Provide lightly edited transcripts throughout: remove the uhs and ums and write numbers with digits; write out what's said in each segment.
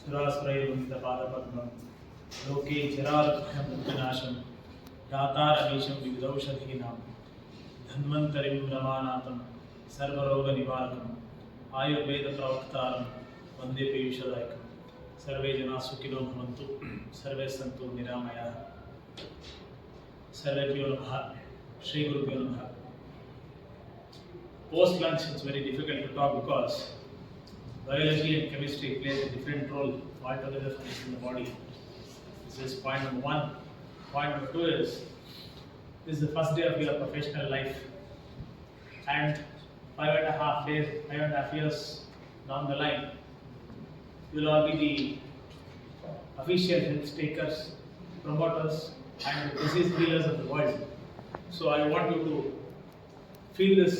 सुरासुरैर्वन्दितपादपद्मं लोके चिरारत्नमुक्तिनाशं दातारमीशं विविधौषधीनां धन्वन्तरिं रमानाथं सर्वरोगनिवारकम् आयुर्वेदप्रवक्तारं वन्दे पीयूषदायकं सर्वे जनाः सुखिनो भवन्तु सर्वे सन्तु निरामयाः सर्वेभ्यो नमः श्रीगुरुभ्यो नमः. Post lunch it's very difficult to talk because biology and chemistry plays a different role altogether in the body. This is point number one. Point number two is this is the first day of your professional life, and 5.5 years down the line, you will all be the official health takers, promoters, and the disease healers of the world. So I want you to feel this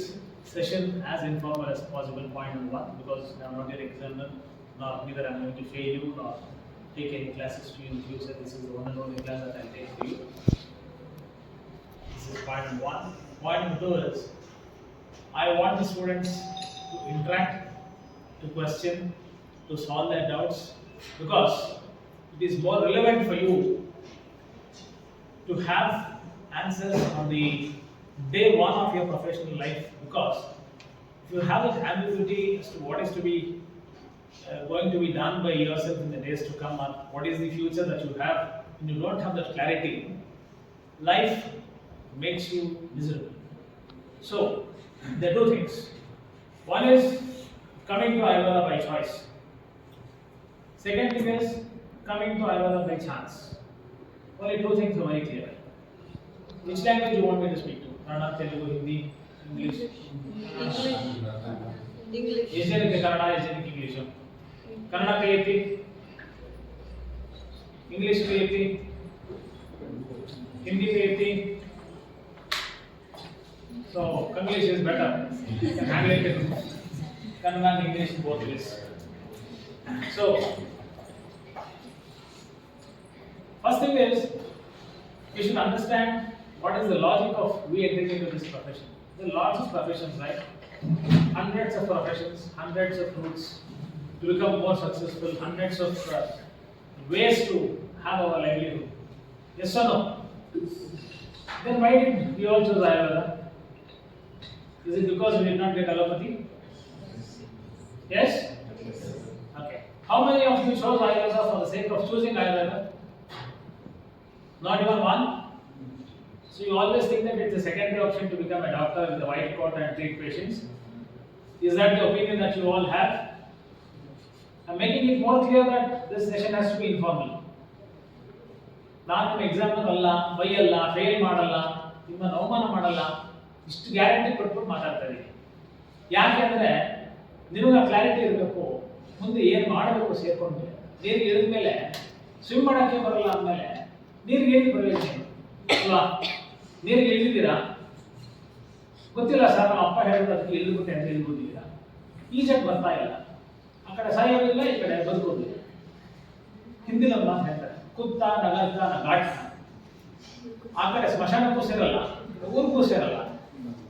session as informal as possible, point number one, because I am not your examiner, neither I am going to fail you nor take any classes to you in future. This is the one and only class that I will take for you. This is point number one. Point number two is I want the students to interact, to question, to solve their doubts, because it is more relevant for you to have answers on the day one of your professional life, because if you have that ambiguity as to what is to be going to be done by yourself in the days to come, or what is the future that you have, and you don't have that clarity, life makes you miserable. So there are two things. One is coming to Ayurveda by choice. Second thing is coming to Ayurveda by chance. Only two things are very clear. Which language you want me to speak to? Kannada, Telugu, Hindi, English? English. Asianic Kannada, Asianic English. Kannada kayeti, English kayeti, Hindi kayeti. So English is better. You can handle it in Kannada and English both ways. So first thing is you should understand what is the logic of we entering into this profession. There are lots of professions, right? Hundreds of professions, hundreds of routes to become more successful, hundreds of ways to have our livelihood. Yes or no? Then why did we all choose Ayurveda? Is it because we did not get allopathy? Yes? Okay. How many of you chose Ayurveda for the sake of choosing Ayurveda? Not even one? So you always think that it's a secondary option to become a doctor with a white coat and treat patients. Is that the opinion that you all have? I'm making it more clear that this session has to be informal. ನಾನು exam ಅಲ್ಲ, ಬೈಯಲ್ಲ, fail ಮಾಡಲ್ಲ, ನಿಮ್ಮನ್ನು ಅವಮಾನ ಮಾಡಲ್ಲ, ಇಷ್ಟು guarantee ಕೊಟ್ಬಿಟ್ಟು ಮಾತಾಡ್ತಾ ಇದ್ದೀನಿ. ಯಾಕೆ ಅಂದರೆ ನಿಮಗೆ ಆ ಕ್ಲಾರಿಟಿ ಇರಬೇಕು, ಮುಂದೆ ಏನು ಮಾಡಬೇಕು ಸೇರ್ಕೊಂಡ್ಮೇಲೆ. ನೀರಿಗೆ ಇಳಿದ ಮೇಲೆ ಸ್ವಿಮ್ ಮಾಡೋಕ್ಕೆ ಬರಲ್ಲ ಅಂದಮೇಲೆ ನೀರಿಗೆ ಏನು ಪ್ರಯೋಜನ ಅಲ್ವಾ? ನೀರಿಗೆ ಇಳಿದಿದ್ದೀರಾ, ಗೊತ್ತಿಲ್ಲ ಸರ್ ನಮ್ಮ ಅಪ್ಪ ಹೇಳಿದ್ರು ಅದಕ್ಕೆ ಇಳಿದ್ಬಿಟ್ಟೆ ಅಂತ ಇಳ್ಬೋದಿಲ್ಲ, ಈಜಕ್ಕೆ ಬರ್ತಾ ಇಲ್ಲ, ಆ ಕಡೆ ಸಾಯೋದಿಲ್ಲ, ಈ ಕಡೆ ಬದುಕೋದಿಲ್ಲ. ಹಿಂದಿನ ಮಾತು ಹೇಳ್ತಾರೆ, ಕುತ್ತ ನಗರ್ಕ ಘಾಟ, ಆ ಕಡೆ ಸ್ಮಶಾನಕ್ಕೂ ಸೇರಲ್ಲ, ಊರಿಗೂ ಸೇರಲ್ಲ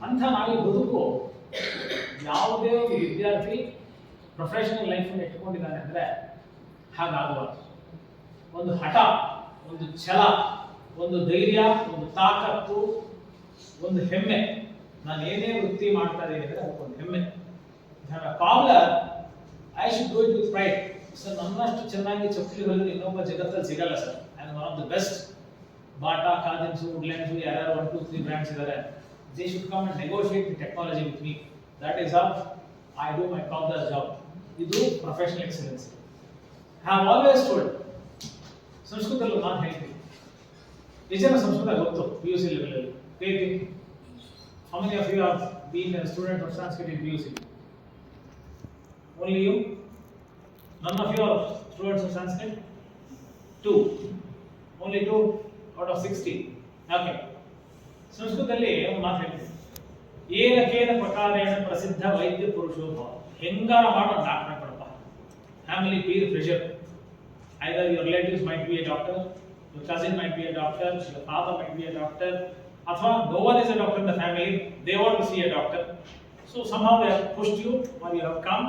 ಅಂತ ನಾವು ಬದುಕು. ಯಾವುದೇ ಒಂದು ವಿದ್ಯಾರ್ಥಿ ಪ್ರೊಫೆಷನಲ್ ಲೈಫನ್ನು ಇಟ್ಕೊಂಡಿದ್ದಾನೆ ಅಂದರೆ ಹಾಗಾಗಬಾರ್ದು. ಒಂದು ಹಠ, ಒಂದು ಛಲ, ಒಂದು ಧೈರ್ಯ, ಒಂದು ತಾಕತ್ತು, ಒಂದು ಹೆಮ್ಮೆ. ನಾನು ಏನೇ ವೃತ್ತಿ ಮಾಡ್ತಾ ಇದ್ದೀನಿ ಅಂದರೆ ಅದಕ್ಕೊಂದು ಹೆಮ್ಮೆ. Cobbler I should do it with pride. Sir ನನ್ನಷ್ಟು ಚೆನ್ನಾಗಿ ಚಪ್ಪಲಿ ಹೊಲಿದ್ರೆ ಇನ್ನೊಬ್ಬ ಜಗತ್ತಲ್ಲಿ ಸಿಗಲ್ಲ sir. I am one of the best. Bata, Khadims, Woodlands, ಯಾರ್ಯಾರು 1, 2, 3 ಬ್ರ್ಯಾಂಡ್ಸ್ ಇದ್ದಾರೆ. They should come and negotiate the technology with me. That is how I do my cobbler job. ಇದು professional excellence. I have always told, ಸಂಸ್ಕೃತದಲ್ಲಿ ನಾನು ಹೇಳ್ತೀನಿ, ನಿಜನ ಸಂಸ್ಕೃತ ಗೊತ್ತು PUC ಲೆವೆಲಲ್ಲಿ. How many of you have been a student of Sanskrit in PUC? Only you? None of you are students of Sanskrit? 2. Only 2 out of 60. Okay. ಸಂಸ್ಕೃತದಲ್ಲಿ ಒಂದು ಮಾತು ಹೇಳ್ತೀನಿ, ಏನಕೇನ ಪ್ರಕಾರೇಣ ಪ್ರಸಿದ್ಧ ವೈದ್ಯ ಪುರುಷೋ ಭವ. ಹೆಂಗಾರ ಮಾಡೋ ಡಾಕ್ಟರ್ ಕೊಡಪ್ಪ. Family peer pressure. Either your relatives might be a doctor, your cousin might be a doctor, your father might be a doctor, ಅಥವಾ no one is a doctor in the family, they want to see a doctor. So somehow they have pushed you or you have come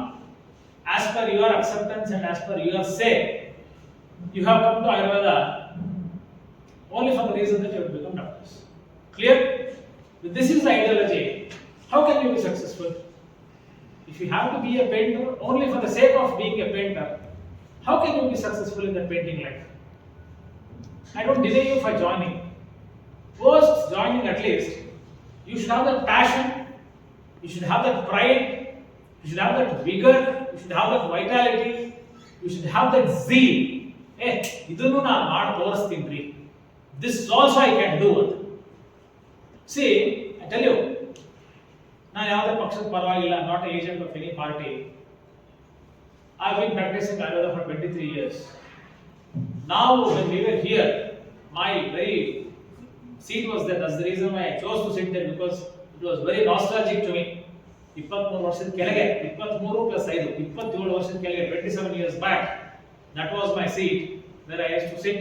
as per your acceptance and as per your say, you have come to Ayurveda only for the reason that you have become doctors. Clear? If this is the ideology, how can you be successful? If you have to be a painter only for the sake of being a painter, how can you be successful in the painting life? I don't deny you for joining. Post joining, at least, you should have that passion, you should have that pride, you should have that vigor, you should have that vitality, you should have that zeal. Hey, idunu naan maadi tooristinri. This also I can do it. See, I tell you, ನಾನು ಯಾವುದೇ ಪಕ್ಷದ ಪರವಾಗಿಲ್ಲ, not A agent of any party. I've been practicing Ayurveda for 23 years. Now, when we were here, my very seat was there. That's the reason why I chose to sit there, because it was very nostalgic to me. 23 ವರ್ಷದ ಕೆಳಗೆ, 23 plus 5, 27 ವರ್ಷದ ಕೆಳಗೆ, 27 years back, that was my seat where I used to sit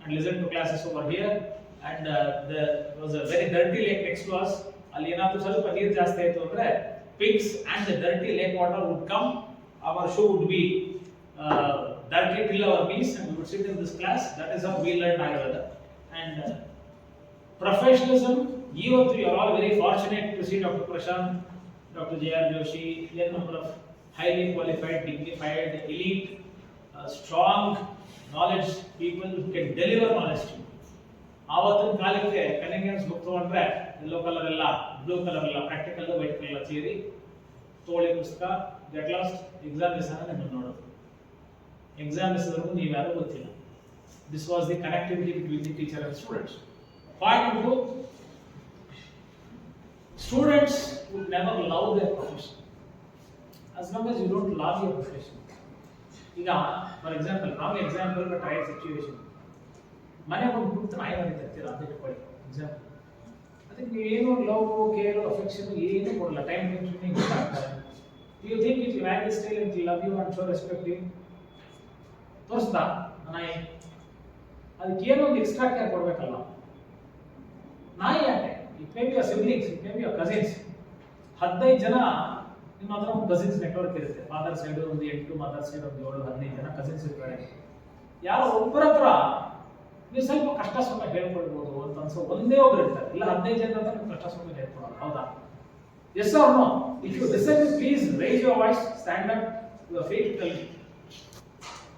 and listen to classes over here. And there was a very dirty lake next to us. ಅಲ್ಲಿ ಏನಾದರೂ ಸ್ವಲ್ಪ ನೀರು ಜಾಸ್ತಿ ಆಯಿತು ಅಂದರೆ pigs and the dirty lake water would come. Our shoe would be dirty till our knees, and we would sit in this class. That is how we learned Ayurveda. And professionalism, you are all very fortunate to see Dr. Prashant, Dr. J R Joshi, a number of highly qualified, dignified, elite, strong knowledge people who can deliver knowledge to you. ಆವತ್ತಿನ ಕಾಲಕ್ಕೆ ಕನೆಗೆನ್ಸ್ book ತೊಗೊಂಡ್ರೆ yellow colour ಎಲ್ಲ, blue colour ಎಲ್ಲ, practical white colour ಸೇರಿ ತೋಳಿ ಪುಸ್ತಕ, get lost, exam ದಿವಸ ನಿಮ್ಮನ್ನು ನೋಡೋದು. ಎಕ್ಸಾಮ್ ದಿವಸದವರೆಗೂ ನೀವು ಯಾರೂ ಗೊತ್ತಿಲ್ಲ. This was the connectivity between the teacher and students. Point to, students would never love their profession as long as you don't love your profession. ಈಗ for example, wrong example but right situation. ಮನೆಗೆ ಒಂದು ಕೂತು ನಾಯಿ ಮರಿತಿರ್ತೀರ ಅಂತ ಇಟ್ಕೊಳ್ಳಿ example. ಅದಕ್ಕೆ ನೀವೇನು love, care, affection ಏನೂ ಕೊಡಲ್ಲ, ಟೈಮ್ ಕನ್ಸ್ಯೂಮಿಂಗ್ ಆಗ್ತಾರೆ. You think it wag is style it love you and show respect you. ತೋರಿಸ್ತಾ ನಾಯಿ, ಅದಕ್ಕೆ ಏನೋ ಒಂದು ಎಕ್ಸ್ಟ್ರಾ ಕೇರ್ ಕೊಡಬೇಕಲ್ಲ. ನಾಯಿ ಯಾಕೆ? It may be your siblings, it may be your cousins. 15 ಜನ ನಿಮ್ಮ ಹತ್ರ ಒಂದು ಕಸಿನ್ಸ್ ನೆಟ್ವರ್ಕ್ ಇರುತ್ತೆ. ಫಾದರ್ ಸೈಡ್ ಒಂದು 8, ಮದರ್ ಸೈಡ್ ಒಂದು 7, 15 ಜನ ಕಸಿನ್ಸ್ ಇರ್ತಾರೆ. ಯಾರೋ ಒಬ್ಬರ ಹತ್ರ ನೀವು ಸ್ವಲ್ಪ ಕಷ್ಟ ಸುಖ ಹೇಳ್ಕೊಳ್ಬೋದು ಅಂತ ಅನ್ಸೋ ಒಂದೇ ಒಬ್ರು ಇರ್ತಾರೆ. ಇಲ್ಲ 15 ಜನ ಹತ್ರ ನೀವು ಕಷ್ಟ ಸುಖ ಹೇಳ್ಕೊಡೋದು. ಹೌದಾ? Yes or no? If you decide, please raise your voice, stand up, you are free to tell me.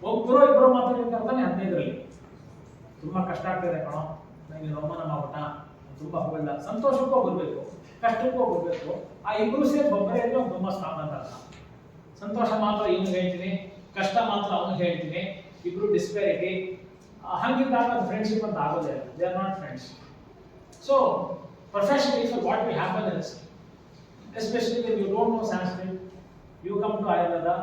ಒಬ್ಬರು ಇಬ್ಬರು ಮಾತಾಡ್ತಾನೆ 15ರಲ್ಲಿ ತುಂಬಾ ಕಷ್ಟ ಆಗ್ತಿದೆ ಕಣೋ, ನನಗೆ ಅವಮಾನ ಮಾಡ್ಬಿಟ್ಟ, ತುಂಬಾ ಹೊಗಳ್ದ. ಸಂತೋಷಕ್ಕೂ ಬರಬೇಕು, ಕಷ್ಟಕ್ಕೂ ಬರಬೇಕು. ಆ ಇಬ್ಬರು ಸೇರಿ ಒಬ್ಬರೇ ಇದ್ರೆ ಒಂದು ತುಂಬ ಸ್ಟ್ರಾಂಗ್ ಅಂತ ಅರ್ಥ. ಸಂತೋಷ ಮಾತ್ರ ಇವನಿಗೆ ಹೇಳ್ತೀನಿ, ಕಷ್ಟ ಮಾತ್ರ ಅವನಿಗೆ ಹೇಳ್ತೀನಿ, ಇಬ್ರು ಡಿಸ್ಪ್ಯಾರಿಟಿ. ಹಂಗಿದ್ದಾಗ ಅದು ಫ್ರೆಂಡ್ಶಿಪ್ ಅಂತ ಆಗೋದೇ ಇಲ್ಲ. They are not friends. So professionally, so what will happen is, especially when you don't know Sanskrit, you come to Ayurveda.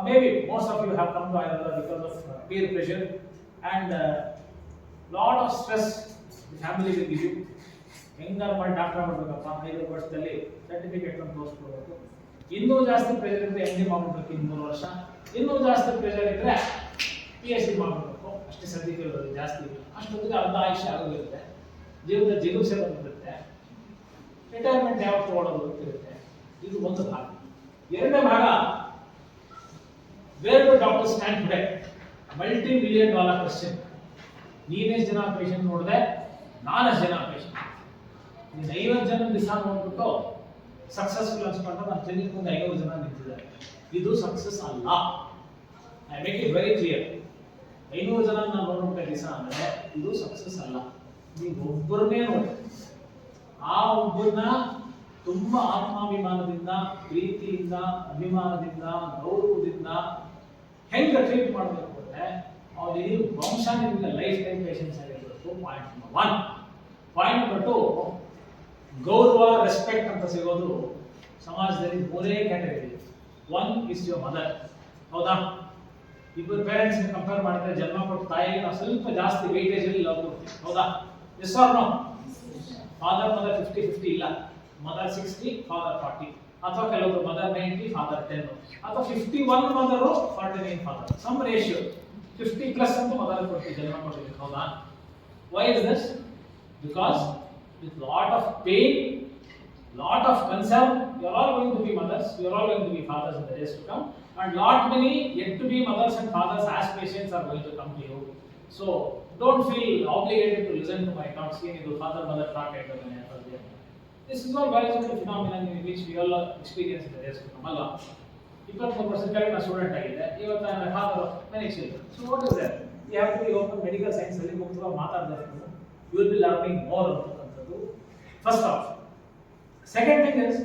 Maybe most of you have come to Ayurveda because of peer pressure and lot of stress the family will give you. ಹೆಂಗಾರು ಮಾಡಿ doctor ಮಾಡಬೇಕಪ್ಪ, 5 ವರ್ಷದಲ್ಲಿ certificate ಅಂತ ತೋರಿಸ್ಕೊಡ್ಬೇಕು. ಇನ್ನೂ ಜಾಸ್ತಿ pressure ಇದ್ದರೆ MD ಮಾಡಬೇಕು 3 ವರ್ಷ. ಇನ್ನೂ ಜಾಸ್ತಿ ಪ್ರೆಷರ್ ಇದ್ದರೆ PhD ಮಾಡಬೇಕು. ಅಷ್ಟೇ ಸರ್ಟಿಫಿಕೇಟ್ ಜಾಸ್ತಿ, ಅಷ್ಟೊತ್ತಿಗೆ ಅರ್ಧ ಆಯುಷ್ಯ ಆಗೋಗಿರುತ್ತೆ. ಜೀವನದ ಜಿಗುಪ್ಸೆ ಬಂದಿರುತ್ತೆ. ರಿಟೈರ್ಮೆಂಟ್ ಯಾವಾಗ ತಗೊಳ್ಳೋದು ಅಂತಿರುತ್ತೆ. ಇದು ಒಂದು ಭಾಗ. ಎರಡನೇ ಭಾಗ, where do doctor stand today? $multi-million question. ನೀನೆಷ್ಟು ಜನ ಪೇಷಂಟ್ ನೋಡಿದೆ, ನಾನೆಷ್ಟು ಜನ ಪೇಷಂಟ್? ನೀನು 50 ಜನ ದಿವಸ ನೋಡ್ಬಿಟ್ಟು ಸಕ್ಸಸ್ಫುಲ್ ಅನ್ಸ್ಕೊಂಡ್ರೆ ನನ್ನ ಕ್ಲಿನಿಕ್ ಮುಂದೆ 500 ಜನ ನಿಂತಿದ್ದಾರೆ. ಇದು ಸಕ್ಸಸ್ ಅಲ್ಲ. I make it very clear. 500 ಜನ ನಾನು ನೋಡ್ಬಿಟ್ಟೆ ದಿವಸ ಅಂದರೆ ಇದು ಸಕ್ಸಸ್ ಅಲ್ಲ. ನೀವು ಒಬ್ಬರನ್ನೇ ನೋಡಿ, ಆ ಒಬ್ಬರನ್ನ ತುಂಬ ಆತ್ಮಾಭಿಮಾನದಿಂದ, ಪ್ರೀತಿಯಿಂದ, ಅಭಿಮಾನದಿಂದ, ಗೌರವದಿಂದ ಹೆಂಗೆ ಟ್ರೀಟ್ ಮಾಡಬೇಕು ಅಂದರೆ ಅವ್ರು ಇಡೀ ವಂಶ ನಿಮಗೆ ಲೈಫ್ ಟೈಮ್ ಪೇಷನ್ಸ್ ಆಗಿರಬೇಕು. Point number 1. ಪಾಯಿಂಟ್ ನಂಬರ್ 2, ಗೌರವ, ರೆಸ್ಪೆಕ್ಟ್ ಅಂತ ಸಿಗೋದು ಸಮಾಜದಲ್ಲಿ 3 ಕ್ಯಾಟಗರಿ. 1 is your mother. ಹೌದಾ? ಇಬ್ಬರು ಪೇರೆಂಟ್ಸ್ ಕಂಪೇರ್ ಮಾಡಿದ್ರೆ ಜನ್ಮ ಕೊಟ್ಟ ತಾಯಿಗೆ ನಾವು ಸ್ವಲ್ಪ ಜಾಸ್ತಿ ವೆಯ್ಟೇಜ್ ಅಲ್ಲಿ ಲವ್ ಕೊಡ್ತೀವಿ. ಹೌದಾ? Yes or no? Father mother 50-50 ಇಲ್ಲ. ಮದರ್ 60, ಫಾದರ್ 40, ಅಥವಾ ಕೆಲವರು ಮದರ್ 90, ಫಾದರ್ 10, ಅಥವಾ 51 ಮದರ್, 49 ಫಾದರ್. ಸಮ್ ರೇಷಿಯೋ 50+ ಅಂತ ಮದರ್ ಕೊಡ್ತೀವಿ, ಜನ್ಮ ಕೊಡ್ತೀವಿ. ಹೌದಾ? Why is this? Because with lot of pain, lot of concern, you are all going to be mothers, you are all going to be fathers in the days to come. and lot many yet to be mothers and fathers as patients are going to come to you. So don't feel obligated to listen to my talks. This father mother talk. This is all biological phenomenon in which we all experience in the days to come. 24% current student ಆಗಿದೆ. ಇವತ್ತು I am a father of many children. So what is that? You have to be open medical science ಅಲ್ಲಿ ಮುಖ್ಯವಾಗಿ ಮಾತಾಡಬೇಕು. You will be learning more ಅಂತಕ್ಕಂಥದ್ದು. First off. Second thing is,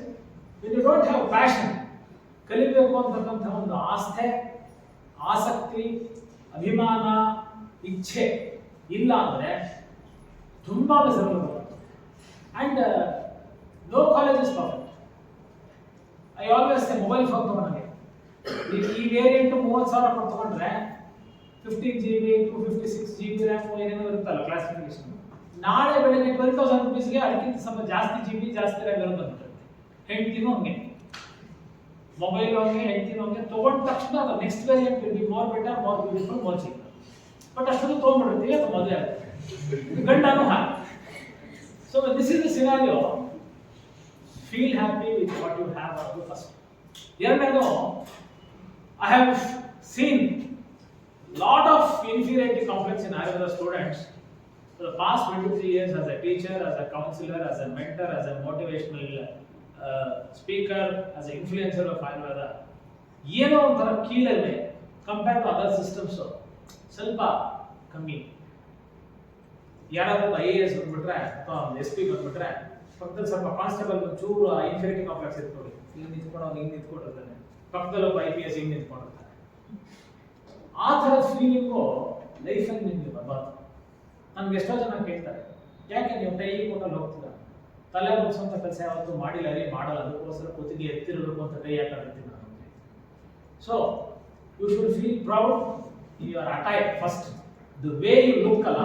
when you don't have passion, ಕಲಿಬೇಕು ಅಂತಕ್ಕಂಥ ಒಂದು ಆಸ್ಥೆ, ಆಸಕ್ತಿ, ಅಭಿಮಾನ, ಇಚ್ಛೆ ಇಲ್ಲ ಅಂದ್ರೆ ತುಂಬಾ ಮಿಸರಬಲ್ ಆಗುತ್ತೆ. And no college is perfect. I always say mobile phone ತಗೊಂಡಾಗೆ ಈ ವೇರಿಯಂಟ್ 30,000 ಕೊಟ್ಟು ತಗೊಂಡ್ರೆ 15 GB 256 GB ರ್ಯಾಮ್ ಏನೇನೋ ಇರುತ್ತಲ್ಲ ಕ್ಲಾಸಿಫಿಕೇಶನ್, ನಾಳೆ ಬೆಳಗ್ಗೆ 12,000 ರೂಪೀಸ್ಗೆ ಅದಕ್ಕಿಂತ ಸ್ವಲ್ಪ ಜಾಸ್ತಿ GB ಜಾಸ್ತಿ ರ್ಯಾಮ್ ಇರೋದು ಬಂದ್ಬಿಡುತ್ತೆ. ಹೆಂಡ್ತಿನೂ ಹಂಗೆ, ಮೊಬೈಲ್ ಹಂಗೆ, ಹೆಂಡ್ತಿನೂ ಹಂಗೆ ತಗೊಂಡ ತಕ್ಷಣ ಅದು next variant will be more better, more beautiful, more cheap. But ಅಷ್ಟೊಂದು ತೊಗೊಂಡ್ಬಿಡ್ತೀವಿ, ಅದು ಮದುವೆ ಆಗುತ್ತೆ, ಗಂಡನೂ ಹಾಗೆ. So this is the scenario. Feel happy with what you have at first. ಎರಡನೇದು, I have seen lot of inferiority complex in Ayurveda students for the past 23 years as a teacher, as a counselor, as a mentor, as a motivational speaker, as an influencer of Ayurveda. ಏನೋ ಒಂಥರ ಕೀಳರಿಮೆ compare to other systems ಸ್ವಲ್ಪ ಕಮ್ಮಿ. ಯಾರಾದ್ರೂ IAS ಬಂದ್ಬಿಟ್ರೆ ಅಥವಾ SP ಬಂದ್ಬಿಟ್ರೆ ಪಕ್ಕದಲ್ಲಿ ಸ್ವಲ್ಪ ಕಾನ್ಸ್ಟೇಬಲ್ ಚೂರು ಇನ್ಫಿನಿಟಿ ಕಾಂಪ್ಲೆಕ್ಸ್ ಇಟ್ಕೊಳ್ಳಿ, ಇಲ್ಲಿ ನಿಂತ್ಕೊಂಡು ಅವ್ನು ಹಿಂಗೆ ನಿಂತ್ಕೊಂಡಿರ್ತಾನೆ, ಪಕ್ಕದಲ್ಲಿ ಒಬ್ಬ IPS ಹಿಂಗೆ ನಿಂತ್ಕೊಂಡಿರ್ತಾನೆ. ಆ ಥರದ ಫೀಲಿಂಗು ಲೈಫಲ್ಲಿ ನಿಮಗೆ ಬರಬಾರ್ದು. ನಮ್ಗೆ ಎಷ್ಟೋ ಜನ ಕೇಳ್ತಾರೆ, ಯಾಕೆ ನೀವು ಟೈ ಕೊಟ್ಟಲ್ಲಿ ಹೋಗ್ತೀರಾ, ತಲೆ ಬಗ್ಸೋಂಥ ಕೆಲಸ ಯಾವತ್ತು ಮಾಡಿಲ್ಲ ರೀ, ಮಾಡಲ್ಲ, ಅದಕ್ಕೋಸ್ಕರ ಕುತ್ತಿಗೆ ಎತ್ತಿರಬೇಕು ಅಂತ ಟೈ ಹಾಕೊಂಡಿರ್ತೀನಿ ನಾನು. So you should feel proud in your attire first. The way you look ಅಲ್ಲ,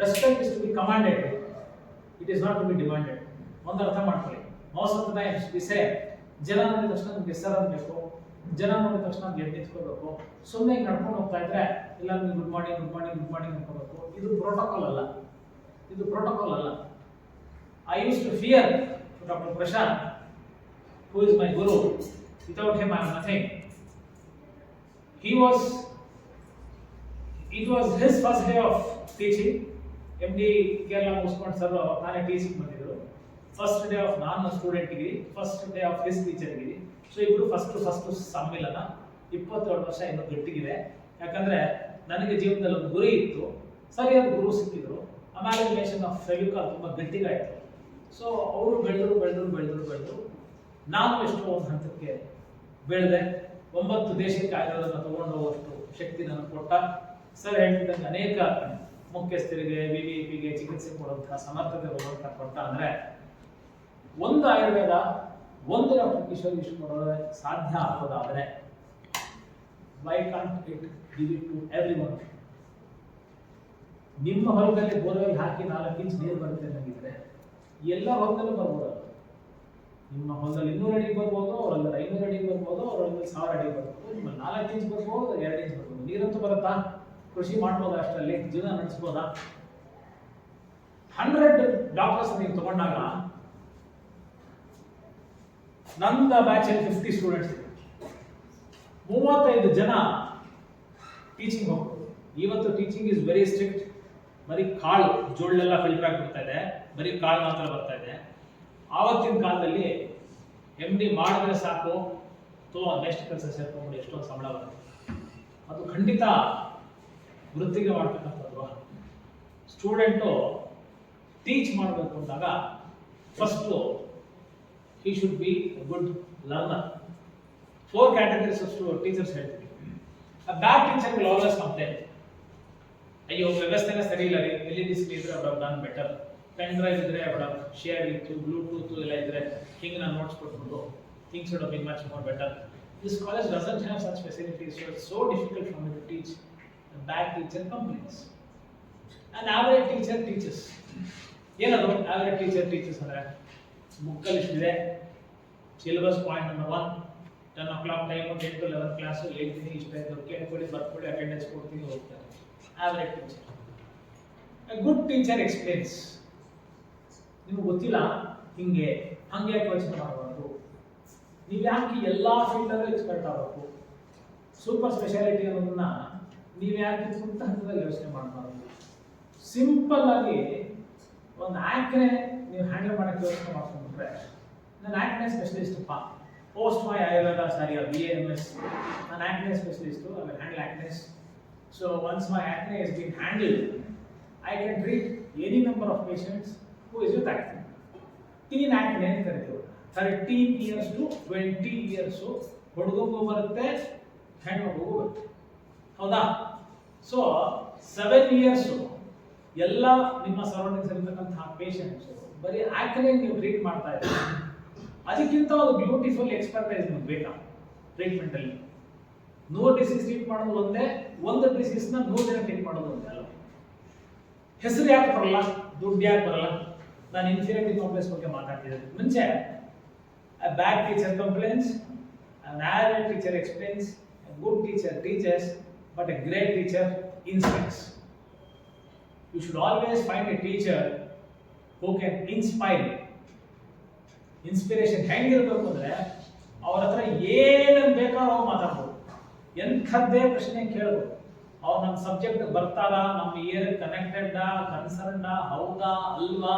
respect is to be commanded, it is not to be demanded. ಒಂದು ಅರ್ಥ ಮಾಡ್ಕೊಳ್ಳಿ. Most of the times we say, ಜನ ನೋಡಿದ ತಕ್ಷಣ ನಮ್ಗೆ ಸರ್ ಅನ್ಬೇಕು, ಜನ ನೋಡಿದ ತಕ್ಷಣ ನಮ್ಗೆ ಎದ್ದು ನಿಂತ್ಕೋಬೇಕು, ಸುಮ್ಮನೆ ನಡ್ಕೊಂಡು ಹೋಗ್ತಾ ಇದ್ರೆ ಇಲ್ಲ ನೀವು good morning good morning good morning ಅನ್ಕೋಬೇಕು. ಇದು ಪ್ರೋಟೋಕಾಲ್ ಅಲ್ಲ, ಇದು ಪ್ರೋಟೋಕಾಲ್ ಅಲ್ಲ. I use to fear doctor Prashant, who is my guru. Without him I am nothing. It was his first day of teaching. MD Kerala ಮುಗಿಸ್ಕೊಂಡು ಸರ್ ನಾನೇ teaching ಬಂದಿದ್ರು. First day of ನಾನು student degree, first day of his teacher degree. So ಇಬ್ರು first ಸಮ್ಮಿಲನ. 22 ವರ್ಷ ಇನ್ನೂ ಗಟ್ಟಿಗಿದೆ. ಯಾಕಂದ್ರೆ ನನಗೆ ಜೀವನದಲ್ಲಿ ಒಂದು ಗುರಿ ಇತ್ತು, ಸರಿಯಾದ ಗುರು ಸಿಕ್ಕಿದ್ರು. ಅಮ್ಯಾಲಿಗೇಷನ್ ಆಫ್ ಫೆವಿಕಾಲ್ ತುಂಬ ಗಟ್ಟಿಗಾಯಿತು. ಸೊ ಅವರು ಬೆಳೆದ್ರು. ನಾನು ಎಷ್ಟೋ ಒಂದು ಹಂತಕ್ಕೆ ಬೆಳೆದೆ. 9 ದೇಶಕ್ಕೆ ಆಯುರ್ವೇದನ ತಗೊಂಡು ಹೋಗುವಷ್ಟು ಶಕ್ತಿ ನನಗೆ ಕೊಟ್ಟ. ಸರ್ ಹೇಳ್ತಿದ್ದಂಗೆ ಅನೇಕ ಮುಖ್ಯಸ್ಥರಿಗೆ, VVIPಗೆ ಚಿಕಿತ್ಸೆ ಕೊಡುವಂತಹ ಸಮರ್ಥತೆ ಭಗವಂತ ಕೊಟ್ಟ. ಅಂದ್ರೆ ಒಂದು ಆಯುರ್ವೇದ, ಒಂದು ಡಾಕ್ಟರ್ ಕಿಶೋರ್ ಇಷ್ಟು ಕೊಡೋದ್ರೆ ಸಾಧ್ಯ ಆಗೋದಾದ್ರೆ, why can't it give it to everyone? ನಿಮ್ಮ ಹೊಲದಲ್ಲಿ ಬೋರ್ವೆಲ್ ಹಾಕಿ 4 ಇಂಚ್ ನೀರು ಬರುತ್ತೆ ಅನ್ನಂಗಿದ್ರೆ ಎಲ್ಲ ಹೊಲದಲ್ಲೂ ಬರ್ಬೋದು. ನಿಮ್ಮ ಹೊಲದಲ್ಲಿ 200 ಅಡಿಗೆ ಬರ್ಬೋದು, ಅವರಲ್ಲಿ 500 ಅಡಿಗೆ ಬರ್ಬೋದು, ಅವರಲ್ಲಿ 1000 ಅಡಿಗೆ ಬರ್ಬೋದು. ನಿಮ್ಮ 4 ಇಂಚ್ ಬರ್ಬೋದು, 2 ಇಂಚ್ ಬರ್ಬೋದು. ನೀರಂತೂ ಬರುತ್ತಾ? ಕೃಷಿ ಮಾಡ್ಬೋದಾ? ಅಷ್ಟರಲ್ಲಿ ಜೀವನ ನಡೆಸ್ಬೋದಾ? 100 ಡಾಕ್ಟರ್ಸ್ ನೀವು ತಗೊಂಡಾಗ, ನನ್ನ ಬ್ಯಾಚಲ್ಲಿ 50 ಸ್ಟೂಡೆಂಟ್ಸ್ ಇದೆ, 35 ಜನ ಟೀಚಿಂಗ್ ಹೋಗ್ಬೋದು. ಇವತ್ತು ಟೀಚಿಂಗ್ ಇಸ್ ವೆರಿ ಸ್ಟ್ರಿಕ್ಟ್. ಬರೀ ಕಾಳು ಜೋಳೆಲ್ಲ ಫಿಲ್ಟರ್ ಆಗಿ ಬರ್ತಾ ಇದೆ, ಬರೀ ಕಾಳು ಮಾತ್ರ ಬರ್ತಾ ಇದೆ. ಆವತ್ತಿನ ಕಾಲದಲ್ಲಿ MD ಮಾಡಿದ್ರೆ ಸಾಕು, ನೆಕ್ಸ್ಟ್ ಕೆಲಸ ಸೇರ್ಕೊಂಡು ಎಷ್ಟೊಂದು ಸಂಬಳ ಬರುತ್ತೆ. ಅದು ಖಂಡಿತ ವೃತ್ತಿಗೆ ಮಾಡ್ತಕ್ಕಂಥದ್ದು. ಸ್ಟೂಡೆಂಟು ಟೀಚ್ ಮಾಡಬೇಕು ಅಂದಾಗ first he should be a good learner. 4 categories of teachers ಹೇಳ್ತೀವಿ. A bad teacher will always complain. ಅಯ್ಯೋ ವ್ಯವಸ್ಥೆನ ಸರಿ ಇಲ್ಲ ರೀ, LED ಸ್ಕ್ರೀನ್ ಇದ್ರೆ ಅವರ ಡನ್ ಬೆಟರ್, ಪೆನ್ ಡ್ರೈವ್ ಇದ್ರೆ ಅವರ ಶೇರ್ ಇತ್ತು, ಬ್ಲೂಟೂತ್ ಎಲ್ಲ ಇದ್ರೆ ಹಿಂಗೆ ನಾನು ನೋಟ್ಸ್ ಕೊಟ್ಬಿಟ್ಟು things would be much more better. This college doesn't have such facilities, so it's so difficult for me to teach. A bad teacher complains. An average teacher teaches. ಏನದು average teacher teaches ಅಂದ್ರೆ ಬುಕ್ಕಲ್ಲಿ ಇಷ್ಟಿದೆ, syllabus point number 1, 10 o'clock time, 10 to 11 class ಹೇಳ್ತೀನಿ, ಇಷ್ಟ ಇದೆ ಕೇಳ್ಕೊಳ್ಳಿ, ಬರ್ಕೊಳ್ಳಿ, attendance ಕೊಡ್ತೀನಿ, ಹೋಗ್ತಾರೆ. Average teacher. A good teacher explains. ನಿಮಗೆ ಗೊತ್ತಿಲ್ಲ ಹಿಂಗೆ ಹಂಗೆ ಯೋಚನೆ ಮಾಡಬಾರ್ದು, ನೀವು ಯಾಕೆ ಎಲ್ಲ ಫೀಲ್ಡಲ್ಲೂ ಎಕ್ಸ್ಪರ್ಟ್ ಆಗಬೇಕು, ಸೂಪರ್ ಸ್ಪೆಷಾಲಿಟಿ ಅನ್ನೋದನ್ನ ನೀವು ಯಾಕೆ ಪುಟ್ಟ ಹಂತದಲ್ಲಿ ಯೋಚನೆ ಮಾಡಬಾರ್ದು. ಸಿಂಪಲ್ ಆಗಿ ಒಂದು ಆಕ್ನೆ ನೀವು ಹ್ಯಾಂಡಲ್ ಮಾಡೋಕ್ಕೆ ಯೋಚನೆ ಮಾಡ್ಕೊಂಡ್ಬಿಟ್ರೆ, ನಾನು acne specialist post my Ayurveda BAMS, ನಾನು acne specialist, I will handle acnes. So once my acne has been handled, I can treat any number of patients who is with acne. Teen acne ಅಂತ ಕರಿತೀವಿ. 13 years to 20 years ಹುಡುಗಗೂ ಬರುತ್ತೆ, ಹೆಣ್ಮಗುಗೂ ಬರುತ್ತೆ, ಹೌದಾ? So 7 years ಎಲ್ಲ ನಿಮ್ಮ surroundings ಇರತಕ್ಕಂತಹ patients ಬರೀ ಆಕ್ನೆ ನೀವು ಟ್ರೀಟ್ ಮಾಡ್ತಾ ಇದ್ದೀರಿ. ಅದಕ್ಕಿಂತ ಒಂದು ಬ್ಯೂಟಿಫುಲ್ ಎಕ್ಸ್ಪರ್ಟೈಸ್ ನಿಮ್ಗೆ ಬೇಕಾ ಟ್ರೀಟ್ಮೆಂಟ್ ಅಲ್ಲಿ? 100 ಡಿಸೀಸ್ ಟ್ರೀಟ್ ಮಾಡೋದು ಒಂದೇ, ಒಂದು ಡಿಸೀಸ್ನ 100 ಜನ ಟ್ರೀಟ್ ಮಾಡೋದು ಒಂದೇ ಅಲ್ಲ. ಹೆಸರು ಯಾಕೆ ಬರಲ್ಲ, ದುಡ್ಡು ಯಾಕೆ ಬರಲ್ಲ? ನಾನು ಇನ್ಫೀರಿಯಾರಿಟಿ ಕಾಂಪ್ಲೆಕ್ಸ್ ಬಗ್ಗೆ ಮಾತಾಡ್ತಿದ್ದೆ ಮುಂಚೆ. A bad teacher complains, an average teacher explains, a good teacher teaches, but a great teacher inspires. You should always find a teacher who can inspire. Inspiration ಹೆಂಗಿರ್ಬೇಕು ಅಂದ್ರೆ ಅವ್ರ ಹತ್ರ ಏನನ್ನು ಬೇಕಾದ್ರೂ ಅವ್ರು ಮಾತಾಡ್ಬೋದು, ಎಂಥದ್ದೇ ಪ್ರಶ್ನೆ ಕೇಳ್ಬೋದು. ಅವ್ರು ನಮ್ಮ ಸಬ್ಜೆಕ್ಟ್ ಬರ್ತಾರಾ, ನಮ್ಮ ಇಯರ್ ಕನೆಕ್ಟೆಡ್ಡಾ, ಕನ್ಸರ್ನ್ಡಾ, ಹೌದಾ ಅಲ್ವಾ,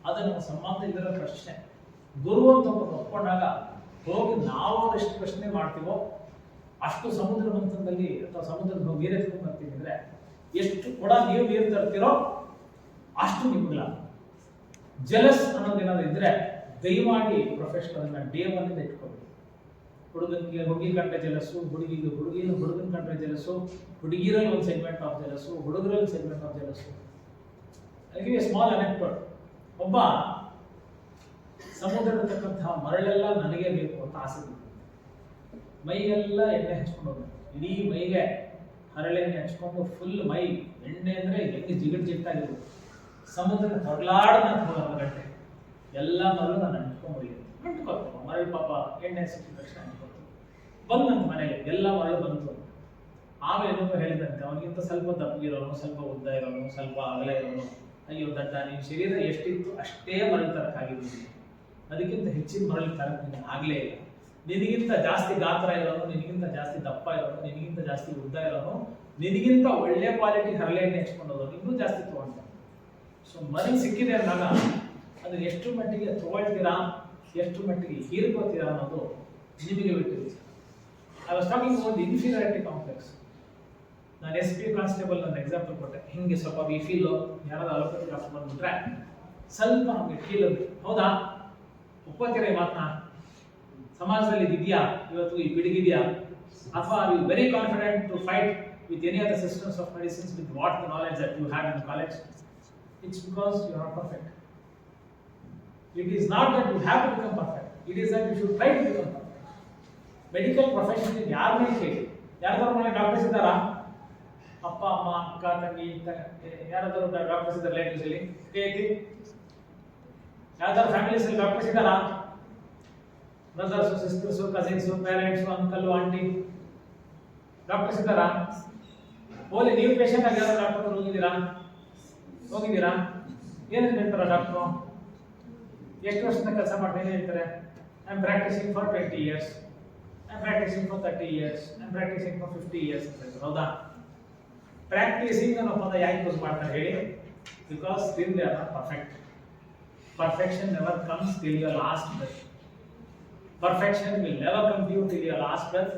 ಅದು ನಮ್ಮ ಸಂಬಂಧ ಇದರ ಪ್ರಶ್ನೆ. ಗುರು ಅಂತ ಒಪ್ಕೊಂಡಾಗ ಹೋಗಿ ನಾವು ಎಷ್ಟು ಪ್ರಶ್ನೆ ಮಾಡ್ತೀವೋ ಅಷ್ಟು ಸಮುದ್ರ ಮಂಥನದಲ್ಲಿ ಅಥವಾ ಸಮುದ್ರದ ನೀರು ಎತ್ಕೊಂಡು ಬರ್ತೀವಿ ಅಂದ್ರೆ, ಎಷ್ಟು ಕೂಡ ನೀವು ನೀರು ತರ್ತೀರೋ ಅಷ್ಟು ನಿಮ್ಗಳ. ಜಲಸ್ ಅನ್ನೋದೇನಾದ್ರು ಇದ್ರೆ ದಯಮಾಡಿ ಪ್ರೊಫೆಷನಲ್ ಡೇ 1 ಇಂದ ಇಟ್ಕೊಳ್ಳಿ. ಹುಡುಗನಿಗೆ ಹುಡುಗಿ ಕಂಡ್ರೆ ಜಲಸ್ಸು, ಹುಡುಗಿನ ಹುಡುಗನ ಕಂಡ್ರೆ ಜಲಸ್ಸು, ಹುಡುಗಿರಲ್ಲಿ ಒಂದು segment of jealous, ಹುಡುಗರಲ್ಲಿ segment of jealous. ಅದಕ್ಕೆ ಸ್ಮಾಲ್ ಅನೆಕ್ಡೋಟ್. ಒಬ್ಬ ಸಮುದ್ರದತಕ್ಕಂತಹ ಮರಳೆಲ್ಲ ನನಗೆ ಬೇಕು ಅಂತ ಆಸೆ, ಮೈಗೆಲ್ಲ ಎಣ್ಣೆ ಹಚ್ಕೊಂಡು ಹೋಗ್ಬೇಕು, ಇಡೀ ಮೈಗೆ ಹರಳೆಣ್ಣೆ ಹಚ್ಕೊಂಡು ಫುಲ್ ಮೈ ಎಣ್ಣೆ ಅಂದ್ರೆ ಹೆಂಗೆ ಜಿಗಿಟ್ಟಾಗಿರ್ಬೇಕು. ಸಮುದ್ರ ಹೊರಲಾಡ್ದ ಗಂಟೆ ಎಲ್ಲ ಮರಳು ನಾನು ಅಂಟ್ಕೊಂಡ್ಬಿಡಿ ಮರಳು ಪಾಪ ಎಣ್ಣೆ ಸಿಕ್ಕಿದ ತಕ್ಷಣ ಅಂಟ್ಕೊಳ್ತೀನಿ. ಬಂದಂತ ಮನೆಗೆ ಎಲ್ಲ ಮರಳು ಬಂತು. ಆಮೇಲೆ ಏನಪ್ಪ ಹೇಳಿದಂತೆ, ಅವನಿಗಿಂತ ಸ್ವಲ್ಪ ದಪ್ಪಗಿರೋನು, ಸ್ವಲ್ಪ ಉದ್ದ ಇರೋನು, ಸ್ವಲ್ಪ ಅಗಲ ಇರೋನು, ಅಯ್ಯೋ ದಡ್ಡ, ನಿನ್ನ ಶರೀರ ಎಷ್ಟಿತ್ತು ಅಷ್ಟೇ ಮರಳು ತರಕ್ಕಾಗಿದ್ದೀನಿ, ಅದಕ್ಕಿಂತ ಹೆಚ್ಚಿನ ಮರಳು ತರಕ್ ನಿನಗೆ ಆಗಲೇ ಇಲ್ಲ. ನಿನಗಿಂತ ಜಾಸ್ತಿ ಗಾತ್ರ ಇರೋನು, ನಿನಗಿಂತ ಜಾಸ್ತಿ ದಪ್ಪ ಇರೋನು, ನಿನಗಿಂತ ಜಾಸ್ತಿ ಉದ್ದ ಇರೋನು, ನಿನಗಿಂತ ಒಳ್ಳೆ ಕ್ವಾಲಿಟಿ ಹರಳೆ ಎಣ್ಣೆ ಹಚ್ಕೊಂಡೋದು ಇನ್ನೂ ಜಾಸ್ತಿ ತೊಗೊಂಡ. ಸೊ ಮರಳು ಸಿಕ್ಕಿದೆ ಅಂದಾಗ ಅದನ್ನ ಎಷ್ಟು ಮಟ್ಟಿಗೆ ತಗೊಳ್ತೀರಾ, ಎಷ್ಟು ಮಟ್ಟಿಗೆ ಹೀರ್ಕೋತೀರಾ ಅನ್ನೋದು ನಿಮಗೆ ಬಿಟ್ಟಿದೆ. I was talking about the inferiority complex. ನಾನು SP ಕಾನ್ಸ್ಟೇಬಲ್ ಒಂದು ಎಕ್ಸಾಂಪಲ್ ಕೊಟ್ಟೆ. ಹಿಂಗೆ ಸ್ವಲ್ಪ ವಿ ಫೀಲ್ ಯಾರಾದ್ರೂ ಅಲೋಪತಿ ಡಾಕ್ಟರ್ ಬಂದ್ಬಿಟ್ರೆ ಸ್ವಲ್ಪ ನಮಗೆ ಫೀಲ್ ಅದು, ಹೌದಾ? ಒಪ್ಪತ್ತೀರಾ ಈ ಮಾತನ್ನ? ಸಮಾಜದಲ್ಲಿ ಇದೆಯಾ ಇವತ್ತು ಈ ಬಿಡುಗಿದೆಯಾ? ಅಥವಾ are you very confident to fight with any other systems of medicines with what the knowledge that you have in college? It's because you are not perfect. It is not that you have to become perfect. It is that you should try to become perfect. Medical profession is ಯಾರನ್ನೇ ಕೇಳಿ. ಯಾರಾದ್ರೂ ಮನೆ doctors ಇದ್ದಾರಾ? ಅಪ್ಪ ಅಮ್ಮ ಅಕ್ಕ ತಂಗಿ ಯಾರಾದ್ರೂ doctors ಇದ್ದಾರೆ ರಿಲೇಟಿವ್ಸ್ ಅಲ್ಲಿ? ಕೇಳಿ. ಯಾವ್ದಾದ್ರು ಫ್ಯಾಮಿಲೀಸ್ ಅಲ್ಲಿ ಡಾಕ್ಟರ್ಸ್ ಇದ್ದಾರಾ? Brothers, sisters, cousins, parents, uncle, aunty doctors ಇದ್ದಾರಾ? ಓಲಿ ನೀವು ಪೇಷಂಟ್ ಆಗಿ ಯಾರು ಡಾಕ್ಟರ್ ಹೋಗಿದ್ದೀರಾ? ಏನು ಹೇಳ್ತಾರ ಡಾಕ್ಟ್ರು? ಎಷ್ಟು ವರ್ಷದ ಕೆಲಸ ಮಾಡ್ತೀನಿ ಹೇಳ್ತಾರೆ? I am practising for 20 years, I am practising for 30 years, I am practising for 50 years ಅಂತ ಹೇಳ್ತಾರೆ, ಹೌದಾ? ಪ್ರಾಕ್ಟೀಸಿಂಗ್ ಅನ್ನೋ ಪದ ಯಾಕೆ ಯೂಸ್ ಮಾಡ್ತಾರೆ ಹೇಳಿ? Because still they are not perfect. Perfection never comes till your last breath. Perfection will never come to you till your last breath.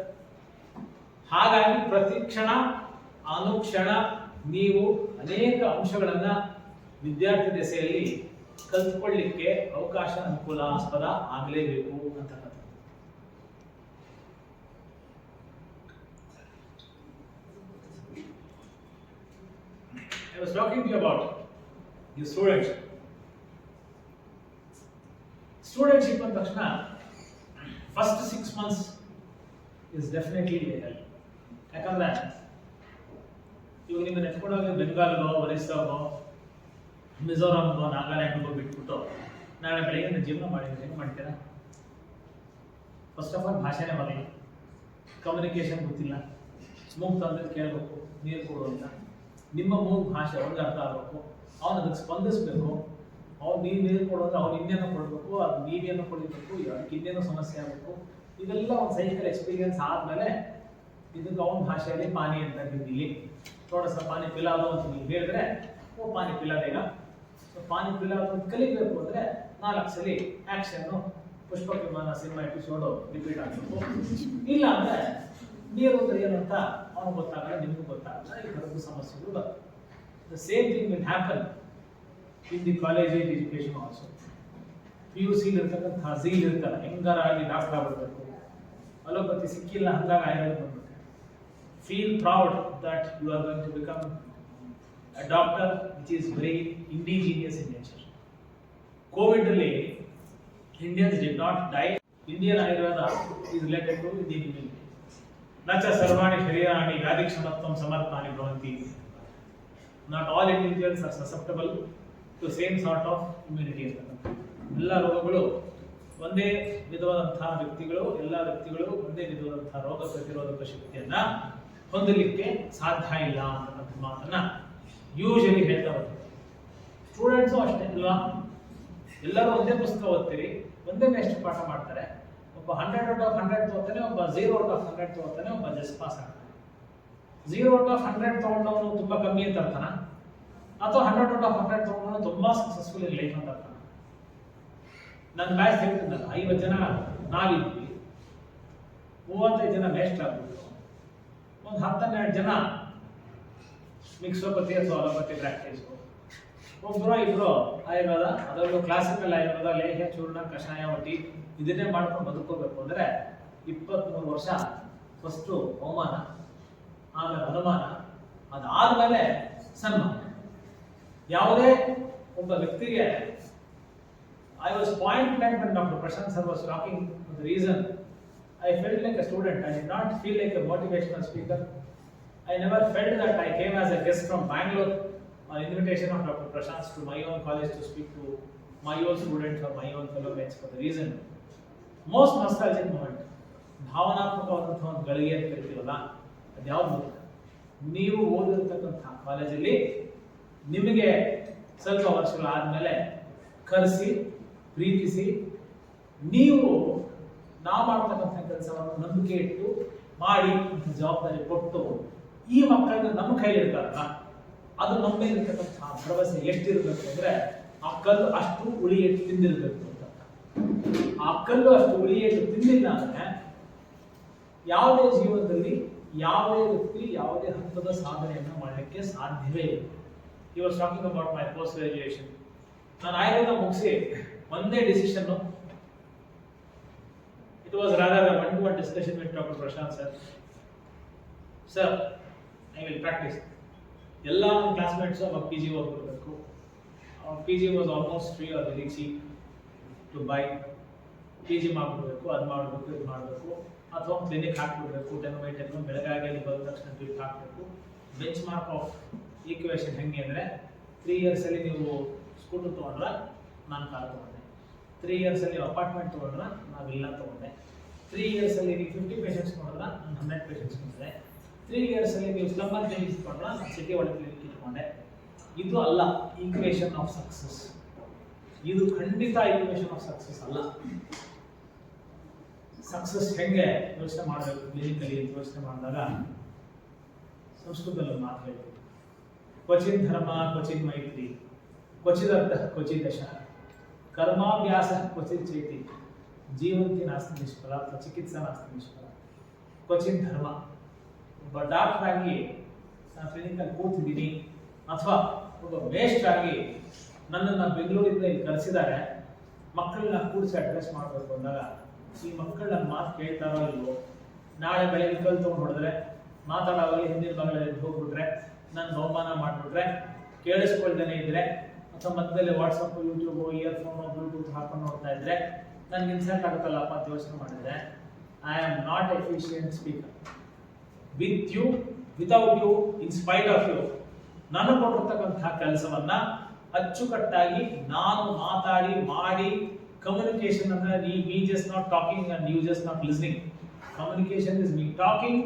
ಹಾಗಾಗಿ ಪ್ರತಿ ಕ್ಷಣ ಅನುಕ್ಷಣ ನೀವು ಅನೇಕ ಅಂಶಗಳನ್ನ ವಿದ್ಯಾರ್ಥಿ ದಶೆಯಲ್ಲಿ ಕಲ್ತ್ಕೊಳ್ಳಿಕ್ಕೆ ಅವಕಾಶ ಅನುಕೂಲಾಸ್ಪದ ಆಗಲೇಬೇಕು ಅಂತಕ್ಕಂಥದ್ದು. I was talking to you about your studentship. Studentship ಅಂದ ತಕ್ಷಣ first 6 months is definitely a help. ಯಾಕಂದ್ರೆ ಇವಾಗ ನಿಮ್ಮ ನೆಚ್ಕೊಂಡೋಗಿ ಬೆಂಗಾಲ್ಗೋ, ಒರಿಸ್ಸಾಗೋ, ಮಿಜೋರಾಮ್ಗೋ, ನಾಗಾಲ್ಯಾಂಡ್ಗೋ ಬಿಟ್ಬಿಟ್ಟು ನಾಳೆ ಬೆಳಗ್ಗೆ ಜೀವನ ಮಾಡಿದ್ರೆ ಹೆಂಗೆ ಮಾಡ್ತೀರಾ? ಫಸ್ಟ್ ಆಫ್ ಆಲ್ ಭಾಷೆನೇ ಬರಲ್ಲ, ಕಮ್ಯುನಿಕೇಶನ್ ಗೊತ್ತಿಲ್ಲ, ಮೂಗು ತಂದ್ರೆ ಕೇಳಬೇಕು, ನೀರು ಕೊಡು ಅಂತ. ನಿಮ್ಮ ಮೂಗು ಭಾಷೆ ಅವ್ರಿಗೆ ಅರ್ಥ ಆಗಬೇಕು, ಅವನು ಅದಕ್ಕೆ ಸ್ಪಂದಿಸಬೇಕು. ಅವ್ನು ನೀವು ನೀರು ಕೊಡೋದ್ರೆ ಅವ್ನು ಇನ್ನೇನೋ ಕೊಡಬೇಕು, ಅದು ನೀವೇನೋ ಕೊಡಬೇಕು, ಅದಕ್ಕೆ ಇನ್ನೇನೋ ಸಮಸ್ಯೆ ಆಗಬೇಕು. ಇದೆಲ್ಲ ಒಂದು ಸೈಕಲ್ ಎಕ್ಸ್ಪೀರಿಯನ್ಸ್ ಆದಮೇಲೆ ಇದಕ್ಕೆ ಅವನ ಭಾಷೆಯಲ್ಲಿ ಪಾನಿ ಅಂತ ಹಿಂದಿಲಿ ಥೋड़ा सा ಪಾನಿ ಪಿಲಾದೋ ಅಂತ ನೀವು ಹೇಳಿದ್ರೆ ಓ ಪಾನಿ ಪಿಲಾದೇಗ. ಸೊ ಪಾನಿ ಪಿಲಾದೋ ಅಂತ ಕಲಿಬೇಕು ಅಂದರೆ 4 ಸಲ ಆ್ಯಕ್ಷನ್ನು ಪುಷ್ಪಕ ವಿಮಾನ ಸಿನಿಮಾ ಎಪಿಸೋಡು ರಿಪೀಟ್ ಆಗಬೇಕು. ಇಲ್ಲ ಅಂದರೆ ನೀರು ಅಂದ್ರೆ ಏನು ಅಂತ ಅವನಿಗೆ ಗೊತ್ತಾಗಲ್ಲ, ನಿಮಗೂ ಗೊತ್ತಾಗಲ್ಲ, ಈ ಥರದ್ದು ಸಮಸ್ಯೆಗಳು ಬರ್ತವೆ. The same thing will happen in the college education also. PUC ಇರ್ತಕ್ಕಂಥ ಝೀಲ್ ಇರ್ತಾರೆ, ಹೆಂಗಾರ ಆಗಿ ಡಾಕ್ಟರ್ ಆಗಬೇಕು, ಅಲೋಪತಿ ಸಿಕ್ಕಿಲ್ಲ ಅಂದಾಗ ಆಯುರ್ವೇದ ಬಂದ್ಬಿಟ್ಟೆ. Feel proud that you are going to become a doctor which is very indigenous in nature. Covid ಅಲ್ಲಿ Indians did not die. Indian Ayurveda is related to Indian immunity. ನಚ ಸರ್ವಾಣಿ ಶರೀರಾಣಿ ವ್ಯಾಧಿಕ್ಷಮತ್ವಂ ಸಮರ್ಥಾನಿ ಭವಂತಿ. Not all individuals are susceptible to same sort of immunity ಅಂತ. ಎಲ್ಲ ರೋಗಗಳು ಒಂದೇ ವಿಧವಾದಂತಹ ವ್ಯಕ್ತಿಗಳು, ಎಲ್ಲ ವ್ಯಕ್ತಿಗಳು ಒಂದೇ ವಿಧವಾದಂತಹ ರೋಗ ಪ್ರತಿರೋಧಕ ಶಕ್ತಿಯನ್ನ ಹೊಂದಲಿಕ್ಕೆ ಸಾಧ್ಯ ಇಲ್ಲ ಅನ್ನತಕ್ಕಂಥ ಮಾತನ್ನ ಯೂಶಲಿ ಹೇಳ್ತಾ ಬರ್ತಾರೆ. ಸ್ಟೂಡೆಂಟ್ಸು ಅಷ್ಟೇ ಅಲ್ವಾ, ಎಲ್ಲರೂ ಒಂದೇ ಪುಸ್ತಕ ಓದ್ತೀರಿ, ಒಂದೇ ಮೇಷ್ಟ್ರು ಪಾಠ ಮಾಡ್ತಾರೆ. ಒಬ್ಬ 100/100 ತಗೋತಾನೆ, ಒಬ್ಬ 0/100 ತಗೋತಾನೆ, ಒಬ್ಬ ಜಸ್ಟ್ ಪಾಸ್ ಆಗ್ತಾನೆ. 0/100 ತಗೊಂಡವನು ತುಂಬಾ ಕಮ್ಮಿ ಅಂತ ಅರ್ಥನ, ಅಥವಾ 100/100 ತಗೊಂಡವನು ತುಂಬಾ ಸಕ್ಸಸ್ಫುಲ್ ಇನ್ ಲೈಫ್ ಅಂತ ಅರ್ಥನ. ನನ್ನ ಬ್ಯಾಚ್ ಹೇಳ್ತಿದ್ದಲ್ಲ, 50 ಜನ ನಾವಿದ್ವಿ, 35 ಜನ ಮೇಷ್ಟ್ರು ಆಗ್ಬಿಟ್ಟು, ಒಂದು 10-12 ಜನ ಮಿಕ್ಸೋಪತಿ ಅಥವಾ ಅಲೋಪತಿ ಪ್ರಾಕ್ಟೀಸು, ಒಬ್ಬರು ಇಬ್ಬರು ಆಯುರ್ವೇದ, ಅದರಲ್ಲೂ ಕ್ಲಾಸಿಕಲ್ ಆಯುರ್ವೇದ, ಲೇಹ್ಯ, ಚೂರ್ಣ, ಕಷಾಯ, ಒಟ್ಟಿ ಇದನ್ನೇ ಮಾಡ್ಕೊಂಡು ಬದುಕೋಬೇಕು ಅಂದರೆ 23 ವರ್ಷ ಫಸ್ಟು ಅವಮಾನ, ಆಮೇಲೆ ಅನುಮಾನ, ಅದಾದಮೇಲೆ ಸನ್ಮಾನ. ಯಾವುದೇ ಒಬ್ಬ ವ್ಯಕ್ತಿಗೆ I was point blank when Dr. Prashant sir was talking for the reason I felt like a student. I did not feel like a motivational speaker. I never felt that I came as a guest from Bangalore on invitation of Dr. Prashant to my own college to speak to my own students or my own fellow mates for the reason. Most nostalgic moment, ಭಾವನಾತ್ಮಕವಾದಂತಹ ಒಂದು ಗಳಿಗೆ ಅಂತ ಕರಿತೀವಲ್ಲ, ಅದು ಯಾವುದು? ನೀವು ಓದಿರ್ತಕ್ಕಂಥ ಕಾಲೇಜಲ್ಲಿ ನಿಮಗೆ ಸ್ವಲ್ಪ ವರ್ಷಗಳಾದ್ಮೇಲೆ ಕರೆಸಿ ಪ್ರೀತಿಸಿ ನೀವು ನಾವು ಮಾಡ್ತಕ್ಕಂಥ ಕೆಲಸವನ್ನು ನಂಬಿಕೆ ಇಟ್ಟು ಮಾಡಿ ಅಂತ ಜವಾಬ್ದಾರಿ ಕೊಟ್ಟು ಈ ಮಕ್ಕಳನ್ನ ನಮ್ಮ ಕೈಲಿ ಇಡ್ತಾರಲ್ಲ, ಅದು ನಮ್ಮ ಮೇಲೆ ಇರ್ತಕ್ಕಂಥ ಭರವಸೆ ಎಷ್ಟಿರಬೇಕು ಅಂದ್ರೆ ಆ ಕಲ್ಲು ಅಷ್ಟು ಉಳಿ ಎಟ್ಟು ತಿಂದಿರಬೇಕು ಅಂತ. ಆ ಕಲ್ಲು ಅಷ್ಟು ಉಳಿ ಎಟ್ಟು ತಿಂದಿಲ್ಲ ಅಂದ್ರೆ ಯಾವುದೇ ಜೀವನದಲ್ಲಿ ಯಾವುದೇ ವ್ಯಕ್ತಿ ಯಾವುದೇ ಹಂತದ ಸಾಧನೆಯನ್ನು ಮಾಡಲಿಕ್ಕೆ ಸಾಧ್ಯವೇ ಇಲ್ಲ. He was talking about my post graduation. ನಾನು ಆಯುರ್ವೇದ ಮುಗಿಸಿ ಒಂದೇ decision. It was rather a one-to-one discussion with Dr. Prashant sir. Sir, I will practice. ಎಲ್ಲ ನನ್ನ ಕ್ಲಾಸ್ಮೇಟ್ಸ್ ಅವಾಗ PG ಹೋಗ್ಬಿಡ್ಬೇಕು. PG was almost free or very cheap to buy. PG ಮಾಡ್ಬಿಡ್ಬೇಕು, ಅದು ಮಾಡಬೇಕು, ಇದು ಮಾಡಬೇಕು, ಅಥವಾ ಕ್ಲಿನಿಕ್ ಹಾಕ್ಬಿಡ್ಬೇಕು, ಟೆಕ್ನೋ ಬೆಳಗಾಗಿಯಲ್ಲಿ ಬಂದ ತಕ್ಷಣ ಟ್ರಿಪ್ ಹಾಕಬೇಕು. ಬೆಂಚ್ ಮಾರ್ಕ್ ಆಫ್ ಈಕ್ವೇಷನ್ ಹೆಂಗೆ ಅಂದರೆ 3 years ನೀವು ಸ್ಕೂಟರ್ ತೊಗೊಂಡ್ರೆ ನಾನು ಕಾರ್ ತೊಗೊಂಡೆ, 3 years ಅಪಾರ್ಟ್ಮೆಂಟ್ ತೊಗೊಂಡ್ರೆ ನಾವು ಇಲ್ಲ ತೊಗೊಂಡೆ, 3 years ನೀವು 50 ಪೇಷಂಟ್ಸ್ ತೊಗೊಂಡ್ರೆ ನಾನು 100 ಪೇಷಂಟ್ಸ್ ತೊಗೊಂಡೆ, 3 years ನೀವು ಸ್ಲಮ್ಮರ್ ಕ್ಲಿನಿಕ್ ತೊಗೊಂಡ್ರೆ ನಾನು ಸಿಟಿ ಒಳಗೆ ಕ್ಲಿನಿಕ್ ಇಟ್ಕೊಂಡೆ. ಇದು ಅಲ್ಲ ಈಕ್ವೇಷನ್ ಆಫ್ ಸಕ್ಸಸ್. ಇದು ಖಂಡಿತ ಈಕ್ವೇಷನ್ ಆಫ್ ಸಕ್ಸಸ್ ಅಲ್ಲ. ಸಕ್ಸಸ್ ಹೆಂಗೆ ಯೋಚನೆ ಮಾಡಬೇಕು ಕ್ಲಿನಿಕಲ್ಲಿ ಯೋಚನೆ ಮಾಡಿದಾಗ ಸಂಸ್ಕೃತದಲ್ಲಿ ಮಾತು ಹೇಳ್ತೀವಿ, ಕ್ವಚಿತ್ ಧರ್ಮ ಕ್ವಚಿತ್ ಮೈತ್ರಿ ಕ್ವಚಿದರ್ಥ ಕ್ವಚಿದಶ ಕರ್ಮಾಭ್ಯಾಸ ಕ್ವಚಿತ್ ಚೈತಿ ಜೀವಂತಿ ನಾಸ್ತಿ ನಿಷ್ಫಲ ಅಥವಾ ಚಿಕಿತ್ಸಾ ನಾಸ್ತಿ ನಿಷ್ಫಲ. ಕ್ವಚಿತ್ ಧರ್ಮ. ಒಬ್ಬ ಡಾಕ್ಟರ್ ಆಗಿ ನಾನು ಕ್ಲಿನಿಕಲ್ಲಿ ಕೂತಿದ್ದೀನಿ, ಅಥವಾ ಒಬ್ಬ ಮೇಷ್ಟ್ರ್ ಆಗಿ ನನ್ನನ್ನು ಬೆಂಗಳೂರಿಂದ ಇಲ್ಲಿ ಕರೆಸಿದ್ದಾರೆ, ಮಕ್ಕಳನ್ನ ಕೂಡಿಸಿ ಅಡ್ರೆಸ್ ಮಾಡಬೇಕು ಅಂದಾಗ ಈ ಮಕ್ಕಳು ನನ್ನ ಮಾತು ಕೇಳ್ತಾರೋ ಇಲ್ವೋ, ನಾಳೆ ಬೆಳಗ್ಗೆ ಕಲ್ ತೊಗೊಂಡು ಹೊಡೆದ್ರೆ ಮಾತಾಡೋವಾಗಲಿ ಹಿಂದಿನ ಭಾಗದಲ್ಲಿ ಹೋಗ್ಬಿಟ್ರೆ, ನನ್ನ ಅವಮಾನ ಮಾಡಿಬಿಟ್ರೆ, ಕೇಳಿಸ್ಕೊಳ್ದೇನೆ ಇದ್ರೆ, ಅಥವಾ ಮಧ್ಯದಲ್ಲಿ ವಾಟ್ಸಪ್, ಯೂಟ್ಯೂಬ್, ಇಯರ್ಫೋನು, ಬ್ಲೂಟೂತ್ ಹಾಕೊಂಡು ನೋಡ್ತಾ ಇದ್ರೆ ನನಗೆ ಇನ್ಸಲ್ಟ್ ಆಗುತ್ತಲ್ಲಪ್ಪ ಅಂತ ಯೋಚನೆ ಮಾಡಿದ್ರೆ I am not efficient speaker. With you, without you, in spite of you, ನಾನು ಕೊಟ್ಟಿರ್ತಕ್ಕಂಥ ಕೆಲಸವನ್ನ ಅಚ್ಚುಕಟ್ಟಾಗಿ ನಾನು ಮಾತಾಡಿ ಮಾಡಿ, ಕಮ್ಯುನಿಕೇಶನ್ ಅಂದ್ರೆ me just not talking and you just not listening. Communication is me talking,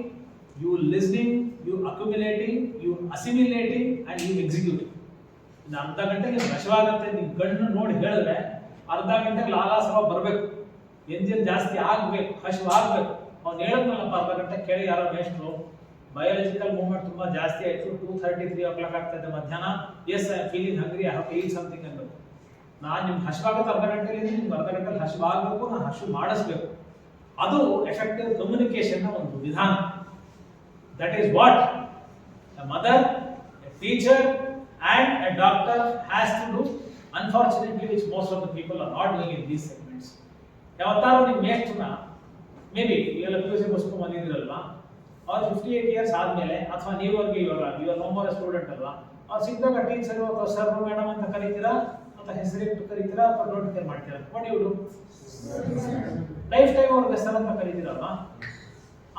you listening, you accumulating, you assimilating and you executing. ಇನ್ನು ಅರ್ಧ ಗಂಟೆಗೆ ನಶವಾಗುತ್ತೆ ನೀವು ಕಣ್ಣು ನೋಡಿ ಹೇಳಿದ್ರೆ ಅರ್ಧ ಗಂಟೆಗೆ ಆಲಾಸವ ಬರಬೇಕು, ಎಂಜಿನ್ ಜಾಸ್ತಿ ಆಗ್ಬೇಕು, ಹಸಿವಾಗಬೇಕು, ಅವ್ನು ಹೇಳಿದ್ನಲ್ಲಪ್ಪ ಅರ್ಧ ಗಂಟೆ ಕೇಳಿ ಯಾರೋ ಮೇಷ್ಟ್ರು ಬಯಾಲಜಿಕಲ್ ಮೂವ್ಮೆಂಟ್ ತುಂಬಾ ಜಾಸ್ತಿ ಆಯಿತು, 2:30 3 o'clock ಆಗ್ತದೆ ಮಧ್ಯಾಹ್ನ, yes I am feeling hungry, I have to eat something ಅಂದ್ರು. ನಾನು ನಿಮ್ಗೆ ಹಸಿವಾಗುತ್ತೆ ಅರ್ಧ ಗಂಟೆಯಲ್ಲಿ, ನಿಮ್ಗೆ ಅರ್ಧ ಗಂಟೆಯಲ್ಲಿ ಹಸಿವಾಗಬೇಕು, ನಾನು ಹಸಿವು ಮಾಡಿಸ್ಬೇಕು. ಅದು ಎಫೆಕ್ಟಿವ್ ಕಮ್ಯುನಿಕೇಶನ್ ಒಂದು ವಿಧಾನ. That is what a mother, a teacher and a doctor has to do, unfortunately which most of the people are not doing in these segments. ಯಾವತ್ತಾರು ನಿಮ್ಮ ಮೇಷ್ಟ್ರನ್ನ ಮೇ ಬಿ ಇವೆಲ್ಲ PUC ಬಸ್ಕೊಂಡು ಬಂದಿದ್ದೀರಲ್ವಾ, ಅವ್ರು 58 years ಆದಮೇಲೆ, ಅಥವಾ ನೀವರ್ಗೆ ಇವಾಗ no more student ಅಲ್ವಾ, ಅವ್ರು ಸಿಕ್ಕಿದಾಗ teacher ಅಥವಾ ಸರ್ ಮೇಡಮ್ ಅಂತ ಕರೀತೀರಾ, ಅಥವಾ ಹೆಸರಿಟ್ಟು ಕರೀತೀರಾ, ಅಥವಾ ನೋಟ್ ಕೇರ್ ಮಾಡ್ತೀರಾ? What you do? Life time ಅವ್ರಿಗೆ ಸರ್ ಅಂತ ಕರೀತೀರಲ್ವಾ,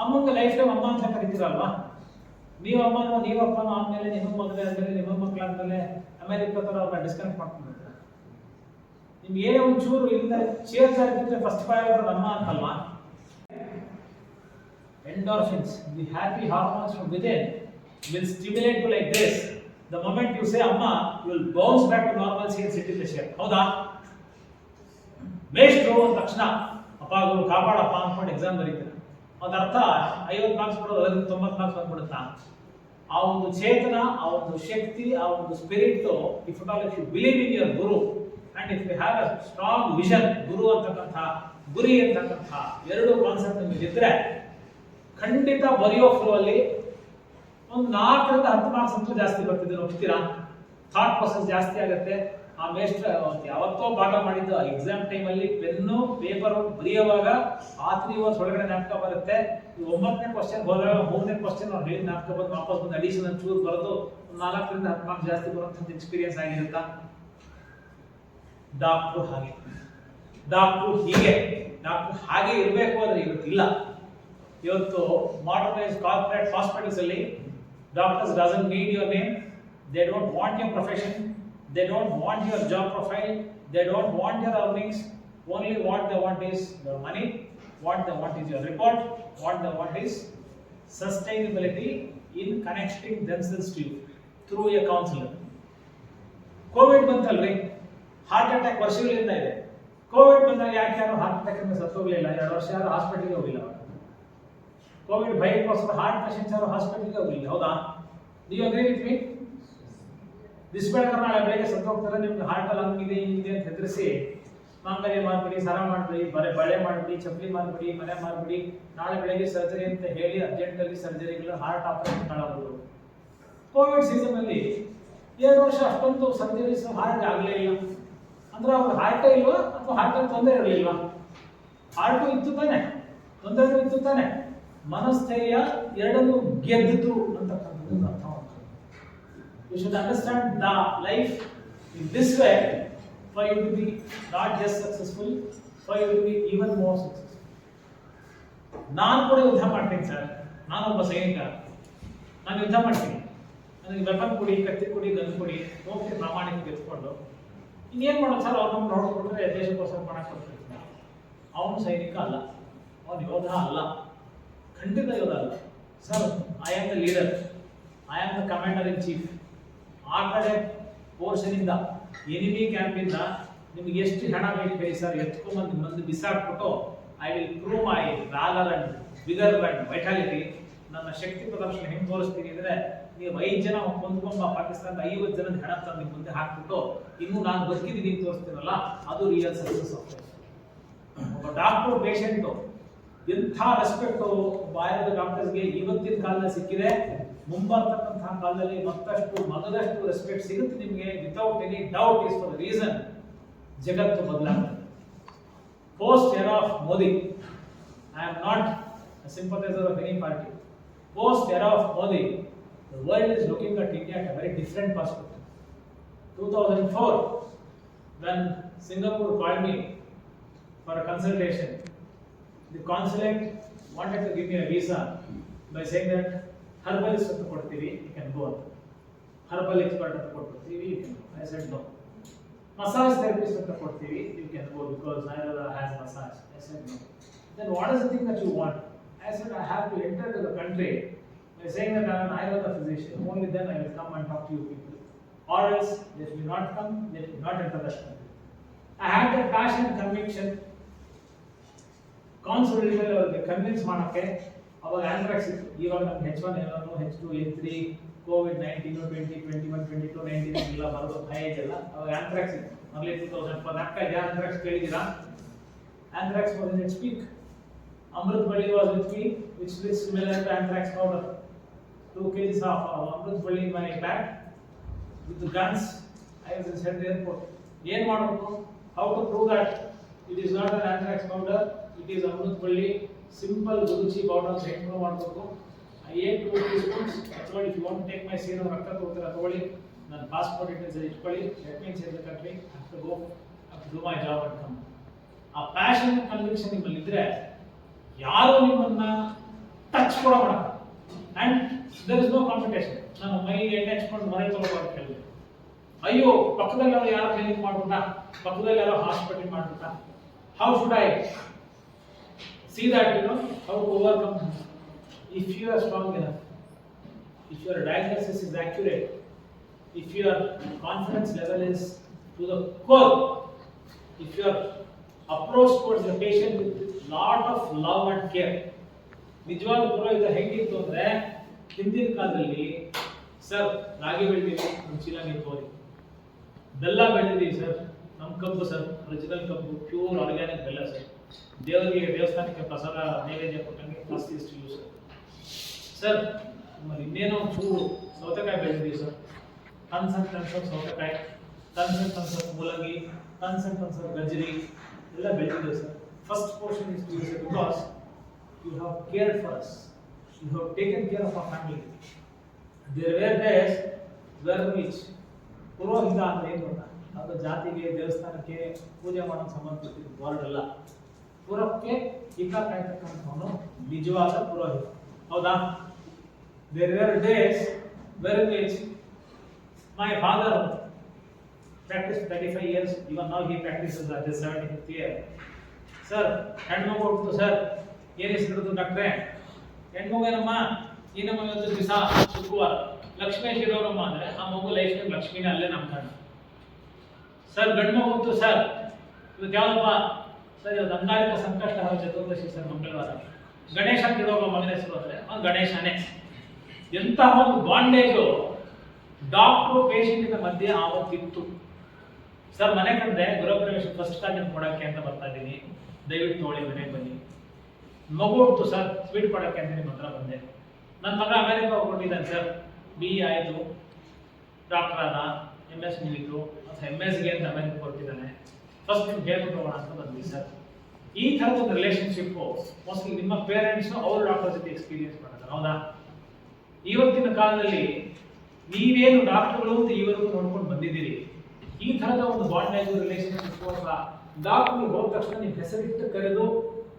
ಅಮ್ಮಂಗೆ ಲೈಫ್ ಟೈಮ್ ಅಮ್ಮ ಅಂತ ಕರೀತೀರಲ್ವಾ. ನೀವು ಅಮ್ಮನೋ ನೀವಪ್ಪನೋ ಆದ್ಮೇಲೆ, ನಿಮ್ಮ ಮದುವೆ ಆದ್ಮೇಲೆ, ನಿಮ್ಮ ಮಕ್ಕಳಾದ್ಮೇಲೆ ಅಮೆರಿಕದವ್ರು ಅವ್ರನ್ನ ಡಿಸ್ಕನೆಕ್ಟ್ ಮಾಡ್ಕೊಂಡಿರ್ತಾರೆ. ನಿಮ್ಗೆ ಏನೇ ಒಂಚೂರು ಇಲ್ಲ ಚೇರ್ಸ್ ಆಗಿದ್ರೆ ಫಸ್ಟ್ ಪ್ರಯಾರಿಟಿ ಅಮ್ಮ ಅಂತಲ್ವಾ. Endorphins, the happy hormones from within, will stimulate you like this. The moment you say amma, you will bounce back to normalcy and sit in the chair. ಹೌದಾ? ಮೇಷ್ಟ್ರು ಅಂದ ತಕ್ಷಣ ಅಪ್ಪ ಗುರು ಕಾಪಾಡಪ್ಪ ಅಂದ್ಕೊಂಡು ಎಕ್ಸಾಮ್ ಬರೀತಾರೆ. ಅದರ್ಥ 50 marks ಕೊಡೋದು, ಅದರಿಂದ 90 ಮಾರ್ಕ್ಸ್ ಬಂದ್ಬಿಡುತ್ತಾ? ಆ ಒಂದು ಚೇತನ, ಆ ಒಂದು ಶಕ್ತಿ, ಆ ಒಂದು spirit, if you believe in your guru and if you have a strong vision, guru ಅಂತಕ್ಕಂಥ ಗುರಿ ಅಂತಕ್ಕಂಥ ಎರಡು ಕಾನ್ಸೆಪ್ಟ್ ನಿಮಗೆ ಇದ್ರೆ ಖಂಡಿತ ಬರೆಯೋ ಫ್ಲೋ ಅಲ್ಲಿ ಒಂದು 4 ರಿಂದ 10 ಮಾರ್ಕ್ಸ್ ಅಂತೂ ಜಾಸ್ತಿ ಬರ್ತಿದೆ. ಒಪ್ತೀರಾ? ಥಾಟ್ ಪ್ರೊಸೆಸ್ ಜಾಸ್ತಿ ಆಗುತ್ತೆ. ಆ ಮೇಷ್ಟ್ರ ಯಾವತ್ತೋ ಪಾಠ ಮಾಡಿದ್ದು ಎಕ್ಸಾಮ್ ಟೈಮಲ್ಲಿ ಪೆನ್ನು ಪೇಪರ್ ಬರೆಯುವಾಗ ಆ 3 hours ಒಳಗಡೆ ಜ್ಞಾಪಕ ಬರುತ್ತೆ. 9ನೇ ಕ್ವಶನ್ ಹೋದಾಗ 3ನೇ ಕ್ವಶನ್ ಅವ್ರು ಹೇಳಿ ಜ್ಞಾಪಕ ಬಂದು ವಾಪಸ್ ಬಂದು ಅಡಿಷನಲ್ ಚೂರು ಬರೋದು 4 ರಿಂದ 10 ಮಾರ್ಕ್ಸ್ ಜಾಸ್ತಿ ಬರುವಂತ ಎಕ್ಸ್ಪೀರಿಯನ್ಸ್ ಆಗಿರುತ್ತಾ? ಡಾಕ್ಟ್ರು ಹಾಗೆ, ಡಾಕ್ಟ್ರು ಹೀಗೆ, ಡಾಕ್ಟ್ರು ಹಾಗೆ ಇರಬೇಕು ಅಂದ್ರೆ ಇವತ್ತಿಲ್ಲ. ಇವತ್ತು ಮಾಡರ್ನೈಸ್ ಕಾರ್ಪೊರೇಟ್ ಹಾಸ್ಪಿಟಲ್ಸ್ ಅಲ್ಲಿ doctors doesn't need your name, they don't want your profession, they don't want your job profile, they don't want your earnings, only what they want is the money, what they want is your report, what they want is sustainability in connecting themselves to you through a counselor. Covid ಬಂತಲ್ರಿ, heart attack ವರ್ಷಗಳಿಂದ ಇದೆ. Covid ಬಂದಾಗ ಯಾಕೆ ಯಾರು heart attack ಇಂದ ಸತ್ತೋಗ್ಲಿಲ್ಲ? 2 ವರ್ಷ ಯಾರು ಹಾಸ್ಪಿಟಲ್ಗೆ ಹೋಗಿಲ್ಲ. ಕೋವಿಡ್ ಭಯಕ್ಕೋಸ್ಕರ ಹಾರ್ಟ್ ಪೇಷಂಟ್ಸ್ ಯಾರು ಹಾಸ್ಪಿಟಲ್ಗೆ ಹೋಗಿಲ್ಲ. ಹೌದಾ? Do you agree with me? ದಿಸ್ಬೇಡ್ಕರ್ ನಾಳೆ ಬೆಳಗ್ಗೆ ಸತ್ತು ಹೋಗ್ತಾರೆ, ನಿಮ್ಗೆ ಹಾರ್ಟ್ ಅಲ್ಲಿ ಹಂಗಿದೆ ಹಿಂಗಿದೆ ಅಂತ ಹೆದರಿಸಿ ಮಾಂಗಲ್ಯ ಮಾಡ್ಬಿಡಿ, ಸರ ಮಾಡ್ಬಿಡಿ, ಬಳೆ ಮಾಡ್ಬಿಡಿ, ಚಪ್ಪಲಿ ಮಾಡ್ಬಿಡಿ, ಮನೆ ಮಾಡ್ಬಿಡಿ, ನಾಳೆ ಬೆಳಗ್ಗೆ ಸರ್ಜರಿ ಅಂತ ಹೇಳಿ ಅರ್ಜೆಂಟಲ್ಲಿ ಸರ್ಜರಿಗಳು, ಹಾರ್ಟ್ ಆಪರೇಷನ್ ತಗೊಳ್ಳೋದು. ಕೋವಿಡ್ ಸೀಸನ್ ಅಲ್ಲಿ 2 ವರ್ಷ ಅಷ್ಟೊಂದು ಸರ್ಜರೀಸ್ ಹಾರ್ಟ್ ಆಗಲೇ ಇಲ್ಲ ಅಂದ್ರೆ ಅವ್ರ ಹಾರ್ಟೇ ಇಲ್ವಾ ಅಥವಾ ಹಾರ್ಟ್ ಅಲ್ಲಿ ತೊಂದರೆ ಇರಲಿಲ್ವಾ? ಹಾರ್ಟು ಇತ್ತು ತಾನೆ, ತೊಂದರೆ ಇತ್ತು ತಾನೆ, ಮನಸ್ಥೈರ್ಯ ಎರಡನ್ನೂ ಗೆದ್ದಿತು ಅಂತಕ್ಕಂಥದ್ದು ಅರ್ಥ. You should understand the life in this way for you to be not just successful, for you to be even more successful. ನಾನು ಕೂಡ ಯುದ್ಧ ಮಾಡ್ತೀನಿ ಸರ್, ನಾನೊಬ್ಬ ಸೈನಿಕ, ನಾನು ಯುದ್ಧ ಮಾಡ್ತೀನಿ, ನನಗೆ ವೆಪನ್ ಕೊಡಿ, ಕತ್ತಿ ಕೊಡಿ, ಗನ್ ಕೊಡಿ, ಹೋಗ್ತೀನಿ ಪ್ರಾಮಾಣಿಕ ಎತ್ಕೊಂಡು. ಇನ್ನೇನು ಮಾಡೋದು ಸರ್? ಅವ್ರು ನಮ್ಗೆ ನೋಡ್ಕೊಟ್ರೆ ದೇಶಕ್ಕೋಸ್ಕರ ಪಣ ಕೊಡ್ತಿರ್ತೀನಿ. ಅವನು ಸೈನಿಕ ಅಲ್ಲ, ಅವನು ಯೋಧ ಅಲ್ಲ, ಖಂಡಿತ ಯೋಧ ಅಲ್ಲ sir. I am the leader, I am the commander in chief. ಆ ಕಡೆ ಪೋರ್ಷನಿಂದ ಎನಿಮಿ ಕ್ಯಾಂಪಿಂದ ನಿಮ್ಗೆ ಎಷ್ಟು ಹಣ ಬೇಕು ಹೇಳಿ ಸರ್, ಎತ್ಕೊಂಡ್ಬಂದು ಮಂದಿ ಬಿಸಾಕ್ಬಿಟ್ಟು I will prove my valour and vigour and vitality, ನನ್ನ ಶಕ್ತಿ ಪ್ರದರ್ಶನ ಹೆಂಗೆ ತೋರಿಸ್ತೀನಿ ಅಂದರೆ, ನೀವು 5 ಜನ ಹೊಂದ್ಕೊಂಬ ಪಾಕಿಸ್ತಾನದ 50 ಜನದ ಹೆಣ ತಂದು ನಿಮ್ಮ ಮುಂದೆ ಹಾಕ್ಬಿಟ್ಟು ಇನ್ನೂ ನಾನು ಬದುಕಿದ್ದೀನಿ ತೋರಿಸ್ತೀನಲ್ಲ, ಅದು ರಿಯಲ್ ಸಕ್ಸಸ್ ಆಫ್ ಲೈಫ್. ಒಬ್ಬ ಡಾಕ್ಟರ್ ಪೇಷಂಟು ಎಂಥ ರೆಸ್ಪೆಕ್ಟು ಆಯುರ್ವೇದ ಡಾಕ್ಟರ್ಸ್ಗೆ ಇವತ್ತಿನ ಕಾಲದಲ್ಲಿ ಸಿಕ್ಕಿದೆ, ಮುಂಬರ್ತಕ್ಕಂತಹ ಕಾಲದಲ್ಲಿ ಮಗದಷ್ಟು ರೆಸ್ಪೆಕ್ಟ್ ಸಿಗುತ್ತೆ ನಿಮಗೆ. Without any doubt is for reason ಜಗತ್ತು ಬದಲಾಗ್ತದೆ. Post era of Modi, I am not sympathiser of any party. Post era of Modi, the world is looking at India at a very different perspective. 2004, when Singapore called me for a consultation, the consulate wanted to give me a visa by saying that herbalist ಅಂತ ಕೊಡ್ತೀವಿ, you can go. Herbal expert ಅಂತ ಕೊಡ್ತೀವಿ, you can go. I said no. Massage therapist ಅಂತ ಕೊಡ್ತೀವಿ, you can go because Ayurveda has massage. I said no. Then what is the thing that you want? I said I have to enter to the country by saying that I am an Ayurveda physician. Only then I will come and talk to you people. Or else, let me not come, let me not enter that country. I had that passion and conviction. ಕಾನ್ಸಲ್ಟೇಟ್ ಅವರಿಗೆ convince ಮಾಡೋಕ್ಕೆ ಅವಾಗ anthrax ಇತ್ತು. ಇವಾಗ ನಮ್ಗೆ H1N1 H2 H3 COVID-19 2021 22 19 ಎಲ್ಲ ಬರೋದು high ಎಲ್ಲ ಅವಾಗ ಆಂಥ್ರಾಕ್ಸ್ ಇತ್ತು. ಮೊದಲೇ 2004 ನಾಲ್ಕೈದು ಆಂಥ್ರಾಕ್ಸ್ ಕೇಳಿದ್ದೀರಾ? Anthrax was in its peak. Amrit Bali was with me, which is similar to anthrax powder. 2 kgs of Amrit Bali in my bag with the guns. I was inside the airport. Yen ಮಾಡಬೇಕು? How to prove that it is not an anthrax powder? It is Amrit Bali simple guruchi powder. ಹೆಂಗೆ ಮಾಡಬೇಕು? I ate 2 teaspoons. That's why if you want to take my serum ರಕ್ತ ತಗೋತೀರಾ ತಗೊಳ್ಳಿ. ನನ್ನ passport details ಇಟ್ಕೊಳ್ಳಿ. Let me change the country. I have to go. I have to do my job and come. ಆ passion conviction ನಿಮ್ಮಲ್ಲಿ ಇದ್ರೆ ಯಾರು ನಿಮ್ಮನ್ನ touch ಕೂಡ ಮಾಡಲ್ಲ. And there is no competition. ನಾನು ಮೈ ಎಣ್ಣೆ ಹಚ್ಕೊಂಡು ಮನೆ ತಗೋಬಾರ್ದು ಕೇಳಿದೆ. ಅಯ್ಯೋ ಪಕ್ಕದಲ್ಲಿ ಯಾರೋ ಕ್ಲಿನಿಕ್ ಮಾಡ್ಬಿಟ್ಟ, ಪಕ್ಕದಲ್ಲಿ ಯಾರೋ ಹಾಸ್ಪಿಟಲ್ ಮಾಡ್ಬಿಟ್ಟ. How should I see that how to overcome? If you are strong enough, if your diagnosis is accurate, if your confidence level is to the core, if your approach towards the patient with lot of love and care. ನಿಜವಾದ ಪುರೋಹಿತ ಹೇಗಿತ್ತು ಅಂದ್ರೆ ಹಿಂದಿನ ಕಾಲದಲ್ಲಿ sir ರಾಗಿ ಬೆಳೆದಿವಿ ನಮ್ಮ ಚೀಲ ನೀವು ತೋರಿ, ಬೆಲ್ಲ ಬೆಳೆದಿದ್ದೀವಿ ಸರ್ ನಮ್ಮ ಕಬ್ಬು ಸರ್ ಒರಿಜಿನಲ್ ಕಬ್ಬು ಪ್ಯೂರ್ ಆರ್ಗ್ಯಾನಿಕ್ ಬೆಲ್ಲ ಸರ್, ದೇವರಿಗೆ ದೇವಸ್ಥಾನಕ್ಕೆ ಪ್ರಸಾದ ನೈವೇದ್ಯ ಕೊಟ್ಟಂಗೆ ಜಾಸ್ತಿ ಇಷ್ಟು ಯೂಸ್ ಸರ್. ನಮ್ಮಲ್ಲಿ ಇನ್ನೇನೋ ಚೂರು ಸೌತೆಕಾಯಿ ಬೆಳೆದಿದ್ದೀವಿ sir, tons and tons of ಸೌತೆಕಾಯಿ, ಟನ್ಸ್ ಅಂಡ್ ಟನ್ಸ್ ಆಫ್ ಮೂಲಂಗಿ, ಟನ್ಸ್ ಅಂಡ್ ಟನ್ಸ್ ಆಫ್ ಗಜ್ಜರಿ ಎಲ್ಲ ಬೆಳೆದಿದೆ sir. First portion is to use it because you have cared for us, you have taken care of our family. There were days where which ಪುರೋಹಿತ ಅಂದ್ರೆ ಏನು ಗೊತ್ತಾ? ಅದು ಜಾತಿಗೆ ದೇವಸ್ಥಾನಕ್ಕೆ ಪೂಜೆ ಮಾಡೋದು ಸಂಬಂಧಪಟ್ಟಿದ್ದು ವರ್ಡ್ ಅಲ್ಲ. ಪುರಕ್ಕೆ ಹಿತ ಕಾಯ್ತಕ್ಕಂಥವನು ನಿಜವಾದ ಪುರೋಹಿತ, ಹೌದಾ? There were days where which my father practiced 35 years, even now he practices at his 75th year. Sir, ಹೆಣ್ಮಗು ಹುಟ್ಟಿತು ಸರ್, ಏನು ಹೆಸರಿಡುದು ಡಾಕ್ಟ್ರೆ? ಹೆಣ್ಮಗು ಏನಮ್ಮ? ಈ ನಮ್ಮ ಇವತ್ತು ದಿವಸ ಶುಕ್ರವಾರ ಲಕ್ಷ್ಮೀ ಇಡೋರಮ್ಮ ಅಂದ್ರೆ ಆ ಮಗು ಲೈಫ್ ಟೈಮ್ ಲಕ್ಷ್ಮೀನೇ ಅಲ್ಲೇ ನಾಮಕರಣ. ಸರ್ ಗಂಡು ಮಗು ಹುಟ್ಟಿತು ಸರ್, ಇವತ್ತು ಯಾವಪ್ಪ ಸರ್? ಇವತ್ತು ಅಂಗಾರಿಕ ಸಂಕಷ್ಟ ಚತುರ್ದಶಿ ಸರ್, ಮಂಗಳವಾರ. ಗಣೇಶ ಅಂತ ಇಡೋರ ಮಗನ ಹೆಸರು ಅಂದ್ರೆ ಅವ್ನು ಗಣೇಶನೇ. ಎಂತಹ ಒಂದು ಬಾಂಡೇಜು ಡಾಕ್ಟ್ರು ಪೇಷಂಟಿನ ಮಧ್ಯೆ ಆವತ್ತಿತ್ತು. ಸರ್ ಮನೆ ಕಂಡ್ರೆ ಗೃಹ ಪ್ರವೇಶ ಫಸ್ಟ್ ಕಾರ್ಡ್ ಕೊಡಕ್ಕೆ ಅಂತ ಬರ್ತಾ ಇದ್ದೀನಿ, ದಯವಿಟ್ಟು ತಗೊಳ್ಳಿ ಮನೆಗೆ ಬನ್ನಿ. ಮಗು ಹುಟ್ಟು ಸರ್ ಸ್ವೀಟ್ ಕೊಡಕ್ಕೆ ಅಂತ ನಿಮ್ಮ ಹತ್ರ ಬಂದೆ. ನನ್ನ ಮಗ ಅಮೆರಿಕ ಹೋಗ್ಕೊಂಡಿದ್ದಾನೆ ಸರ್, BE ಆಯಿತು, ಡಾಕ್ಟರ್ ಆದ, MS ಮುಗಿತು, ಅಥವಾ MS ಅಂತ ಅಮೆರಿಕ ಹೊರಟಿದ್ದಾನೆ. ಫಸ್ಟ್ ನಿಮ್ಗೆ ಹೇಳ್ಬಿಟ್ಟು ಹೋಗೋಣ ಅಂತ ಬಂದ್ವಿ ಸರ್. ಈ ಥರದ ಒಂದು ರಿಲೇಶನ್ಶಿಪ್ಪು ಮೋಸ್ಟ್ಲಿ ನಿಮ್ಮ ಪೇರೆಂಟ್ಸ್ ಅವ್ರ ಡಾಕ್ಟರ್ ಜೊತೆ ಎಕ್ಸ್ಪೀರಿಯನ್ಸ್ ಮಾಡ್ತಾರೆ, ಹೌದಾ? ಇವತ್ತಿನ ಕಾಲದಲ್ಲಿ ನೀವೇನು ಡಾಕ್ಟರ್ಗಳು ಅಂತ ಇವರೆಗೂ ನೋಡ್ಕೊಂಡು ಬಂದಿದ್ದೀರಿ, ಈ ಥರದ ಒಂದು ಬಾಂಡೇಜ್ ರಿಲೇಶನ್ಶಿಪ್ ಅಥವಾ ಡಾಕ್ಟರ್ ಹೋದ ತಕ್ಷಣ ನೀವು ಹೆಸರಿಟ್ಟು ಕರೆದು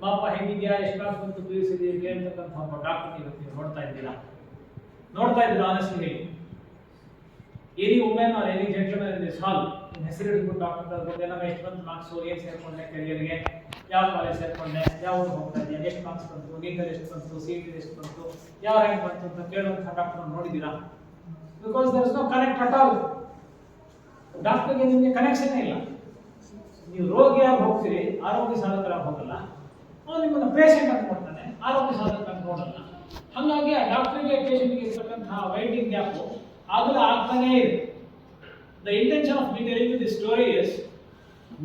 ಮಾಪ ಹೇಗಿದೆಯಾ, ಎಷ್ಟು ಕ್ಲಾಸ್ ಬಂತು PUC ಕೇಳ್ತಕ್ಕಂಥ ಒಬ್ಬ ಡಾಕ್ಟರ್ ನೀವು ನೋಡ್ತಾ ಇದ್ದೀರಾ? ಆನೆಸ್ಟ್ಲಿ ಹೇಳಿ. Any women or any gentleman in this hall ಹೆಸರು ಹಿಡಿದ್ಬಿಟ್ಟು ಡಾಕ್ಟರ್ ಕರೆದು ನಮ್ಮ ಎಷ್ಟು ಬಂತು ಮಾರ್ಕ್ಸು, ಏನು ಸೇರ್ಕೊಂಡೆ ಕೆರಿಯರ್ಗೆ, ಯಾವ ಕಾಲೇಜ್ ಸೇರ್ಕೊಂಡೆ, ಯಾವ ಊರಿಗೆ ಹೋಗ್ತಾ ಇದೆಯಾ, ಎಷ್ಟು ಮಾರ್ಕ್ಸ್ ಬಂತು, ನೀಟಲ್ಲಿ ಎಷ್ಟು ಬಂತು, CET ಎಷ್ಟು ಬಂತು, ಯಾವ ರ್ಯಾಂಕ್ ಬಂತು ಅಂತ ಕೇಳುವಂಥ ಡಾಕ್ಟರ್ ನೋಡಿದ್ದೀರಾ? Because there is no connect at all. ಡಾಕ್ಟರ್ಗೆ ನಿಮಗೆ ಕನೆಕ್ಷನ್ ಇಲ್ಲ. ನೀವು ರೋಗಿಯಾಗಿ ಹೋಗ್ತೀರಿ, ಆರೋಗ್ಯ ಸಾಧಕರಾಗಿ ಹೋಗಲ್ಲ. ಅವನು ನಿಮ್ಮನ್ನು ಪೇಷಂಟ್ ಅಂತ ನೋಡ್ತಾನೆ, ಆರೋಗ್ಯ ಸಾಧಕ ಅಂತ ನೋಡಲ್ಲ. ಹಾಗಾಗಿ ಆ ಡಾಕ್ಟರ್ಗೆ ಪೇಷಂಟ್ಗೆ ಇರ್ತಕ್ಕಂತಹ ವೈಟಿಂಗ್ ಗ್ಯಾಪು ಆಗಲೂ ಆಗ್ತಾನೇ ಇದೆ. The intention of me telling you this story is,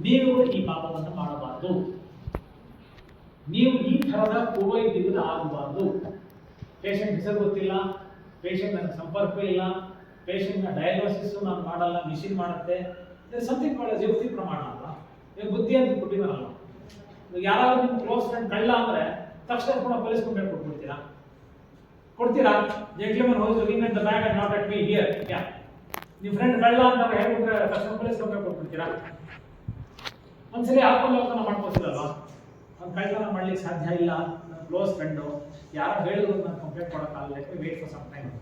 ನೀವು ಈ ಪಾಪವನ್ನು ಮಾಡಬಾರದು, ನೀವು ಈ ಥರದ ಪೂರ್ವೈದ್ಯಗಳು ಆಗಬಾರದು. ಪೇಷಂಟ್ ಹೆಸರು ಗೊತ್ತಿಲ್ಲ, ಪೇಷಂಟ್ ನನ್ನ ಸಂಪರ್ಕ ಇಲ್ಲ, ಪೇಷಂಟ್ನ ಡಯಾಗ್ನೋಸಿಸ್ ನಾನು ಮಾಡಲ್ಲ, ಮಿಷಿನ್ ಮಾಡುತ್ತೆ. ಸಮಥಿಂಗ್ ಕಾಲ್ಡ್ ಯುಕ್ತಿ ಪ್ರಮಾಣ ಅಲ್ವಾ? ಬುದ್ಧಿ ಅಂತ ಕೊಟ್ಟಿದ್ದಾರಲ್ಲ. ಯಾರಾದ್ರೂ ನಿಮ್ಮ ಕ್ಲೋಸ್ ಫ್ರೆಂಡ್ ಕಳ್ಳ ಅಂದ್ರೆ ತಕ್ಷಣ ಕೂಡ ಪೊಲೀಸ್ ಕಂಪ್ಲೇಂಟ್ ಕೊಡ್ತೀರಾ? Gentleman who's looking at the bag and not at me here. Yeah, ನಿಮ್ಮ ಫ್ರೆಂಡ್ ಕಳ್ಳ ಅಂತ ಹೇಳ್ಬಿಟ್ರೆ ತಕ್ಷಣ ಪೊಲೀಸ್ ಕಂಪ್ಲೇಂಟ್ ಕೊಟ್ಬಿಡ್ತೀರಾ? ಒಂದ್ಸರಿ ಆತ್ಮಲೋಕನ ಮಾಡ್ಕೋತಿರಲ್ವಾ? ಒಂದು ಕಳ್ಳತನ ಮಾಡ್ಲಿಕ್ಕೆ ಸಾಧ್ಯ ಇಲ್ಲ, ನನ್ನ ಕ್ಲೋಸ್ ಫ್ರೆಂಡು ಯಾರೋ ಹೇಳಿದ್ರು ನಾನು ಕಂಪ್ಲೇಂಟ್ ಕೊಡೋಕ್ಕಾಗಲ್ಲ, let me wait for some time.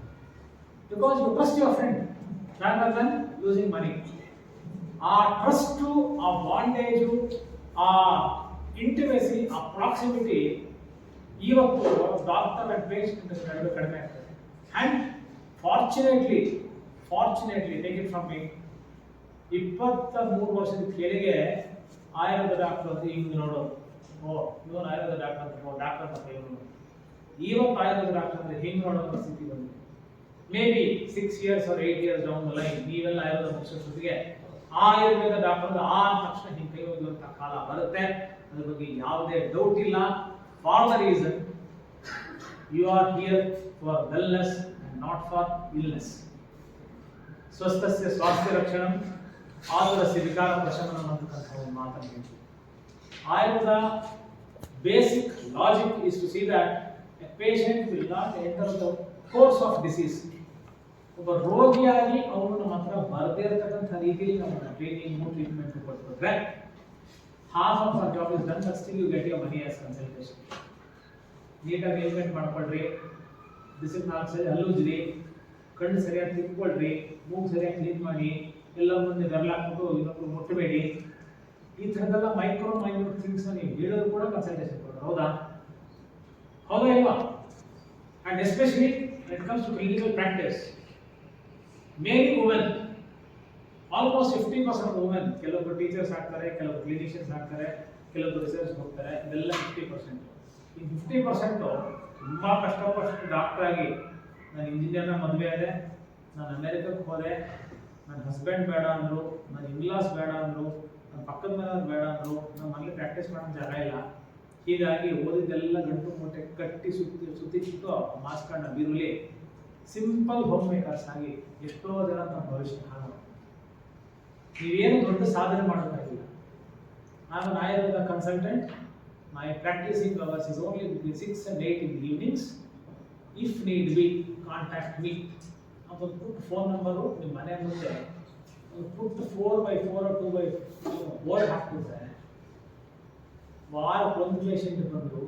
Because you trust your friend rather than using money. ಆ ಟ್ರಸ್ಟು, ಆ ಬಾಂಡೇಜು, ಆ ಇಂಟಿಮೆಸಿ, ಆ ಪ್ರಾಕ್ಸಿಮಿಟಿ ಇವತ್ತು ಡಾಕ್ಟರ್ ಅಂಡ್ ಪೇಷಂಟ್ ನಡುವೆ ಕಡಿಮೆ ಆಗ್ತದೆ. And fortunately take it from me, 23 ವರ್ಷದ ಕೆಳಗೆ ಆಯುರ್ವೇದ ಡಾಕ್ಟರ್ ಅಂತ ಹಿಂಗೆ ನೋಡೋದು, ಓ ಇವನು ಆಯುರ್ವೇದ ಡಾಕ್ಟರ್ ಅಂತ ಇವನು ಇವತ್ತು ಆಯುರ್ವೇದ ಡಾಕ್ಟರ್ ಅಂದ್ರೆ ಹೆಂಗ್ ನೋಡೋ ಪರಿಸ್ಥಿತಿ ಬಂದಿದೆ. May be 6 years or 8 years down the line ನೀವೆಲ್ಲ ಆಯುರ್ವೇದ ಮುಗಿಸೋಷ್ಟೊತ್ತಿಗೆ ಆಯುರ್ವೇದ ಡಾಕ್ಟರ್ ಆ ತಕ್ಷಣ ಹಿಂಗೆ ಕೈ ಹೋಗುವಂತ ಕಾಲ ಬರುತ್ತೆ. ಅದ್ರ ಬಗ್ಗೆ ಯಾವುದೇ ಡೌಟ್ ಇಲ್ಲ. For the reason you are here for wellness and not for illness. ಸ್ವಸ್ಥಸ್ಯ ಸ್ವಾಸ್ಥ್ಯ ರಕ್ಷಣಂ ಆತುರಸ್ಯ ವಿಕಾರ ಪ್ರಶಮನಂ ಅಂತಕ್ಕಂಥ ಒಂದು ಮಾತನ್ನು ಹೇಳ್ತೀವಿ. Ayurveda basic logic is to see that a patient will not enter the course of disease. ಒಬ್ಬ ರೋಗಿಯಾಗಿ ಅವನು ನಮ್ಮ ಹತ್ರ ಬರದೇ ಇರತಕ್ಕಂಥ ರೀತಿಯಲ್ಲಿ ನಮ್ಮ ಟ್ರೈನಿಂಗ್ ಟ್ರೀಟ್ಮೆಂಟ್ ಕೊಟ್ಬಿಟ್ರೆ half of our job is done, but still you get your money as consultation. ನೀಟಾಗಿ ಟ್ರೀಟ್ಮೆಂಟ್ ಮಾಡ್ಕೊಳ್ರಿ, ಬಿಸಿಲು 4 ಸರಿ ಹಲ್ಲುಜ್ರಿ, ಕಣ್ಣು ಸರಿಯಾಗಿ ತಿಕ್ಕೊಳ್ರಿ, ಮೂಗು ಸರಿಯಾಗಿ ಕ್ಲೀನ್ ಮಾಡಿ, ಎಲ್ಲ ಮುಂದೆ ಬೆರಳಾಕ್ಬಿಟ್ಟು ಇನ್ನೊಬ್ರು ಮುಟ್ಟಬೇಡಿ. ಈ ಥರದ್ದೆಲ್ಲ ಮೈನ್ಯೂಟ್ ಥಿಂಗ್ಸ್ ನೀವು ಹೇಳೋದು ಕೂಡ ಕನ್ಸಲ್ಟೇಷನ್ ಕೊಡೋದು. ಹೌದಾ ಇಲ್ವಾ? And especially when it comes to clinical practice, many women, almost 50% of women, ಕೆಲವೊಬ್ಬರು ಟೀಚರ್ಸ್ ಆಗ್ತಾರೆ, ಕೆಲವೊಬ್ಬರು ಕ್ಲಿನಿಷಿಯನ್ಸ್ ಆಗ್ತಾರೆ, ಕೆಲವೊಬ್ಬರು ರಿಸರ್ಚ್ ಹೋಗ್ತಾರೆ, ಇದೆಲ್ಲ 50%. ಈ 50% ತುಂಬಾ ಕಷ್ಟಪಟ್ಟು ಡಾಕ್ಟರ್ ಆಗಿ ನಾನು ಇಂಜಿನಿಯರ್ನ ಮದುವೆ ಆದೆ, ನಾನು ಅಮೆರಿಕಕ್ಕೆ ಹೋದೆ, ನನ್ನ ಹಸ್ಬೆಂಡ್ ಬೇಡ ಅಂದರು, ನನ್ನ ಇನ್ಲಾಸ್ ಬೇಡ ಅಂದರು, ನಮ್ಮ ಪಕ್ಕದ ಮನೆಯವ್ರು ಬೇಡ ಅಂದರು, ನಮ್ಮ ಮನೇಲಿ ಪ್ರಾಕ್ಟೀಸ್ ಮಾಡೋ ಜಾಗ ಇಲ್ಲ. ಹೀಗಾಗಿ ಓದಿದ್ದೆಲ್ಲ ಗಂಟು ಮೂಟೆ ಕಟ್ಟಿ ಸುತ್ತಿಟ್ಟು ಮಾಸ್ಕಂಡ ಬೀರುಲಿ ಸಿಂಪಲ್ ಹೋಮ್ ಮೇಕರ್ಸ್ ಆಗಿ ಎಷ್ಟೋ ಜನ ತಮ್ಮ ಭವಿಷ್ಯ ಹಾಳು. ನೀವೇನು ದೊಡ್ಡ ಸಾಧನೆ ಮಾಡೋಕ್ಕಾಗಿಲ್ಲ. ನಾನು Ayurveda consultant. My practising hours is only between 6 and 8 in the evenings. If need B contact me. ಅದೊಂದು ಪುಟ್ಟ ಫೋನ್ ನಂಬರು ನಿಮ್ಮ ಮನೆ ಮುಂದೆ ಒಂದು ಪುಟ್ಟ 4x4 2x ಬೋರ್ಡ್ ಹಾಕ್ತಿರ್ತಾರೆ. ವಾರಕ್ಕೆ ಒಂದು ಪೇಷಂಟ್ ಬಂದು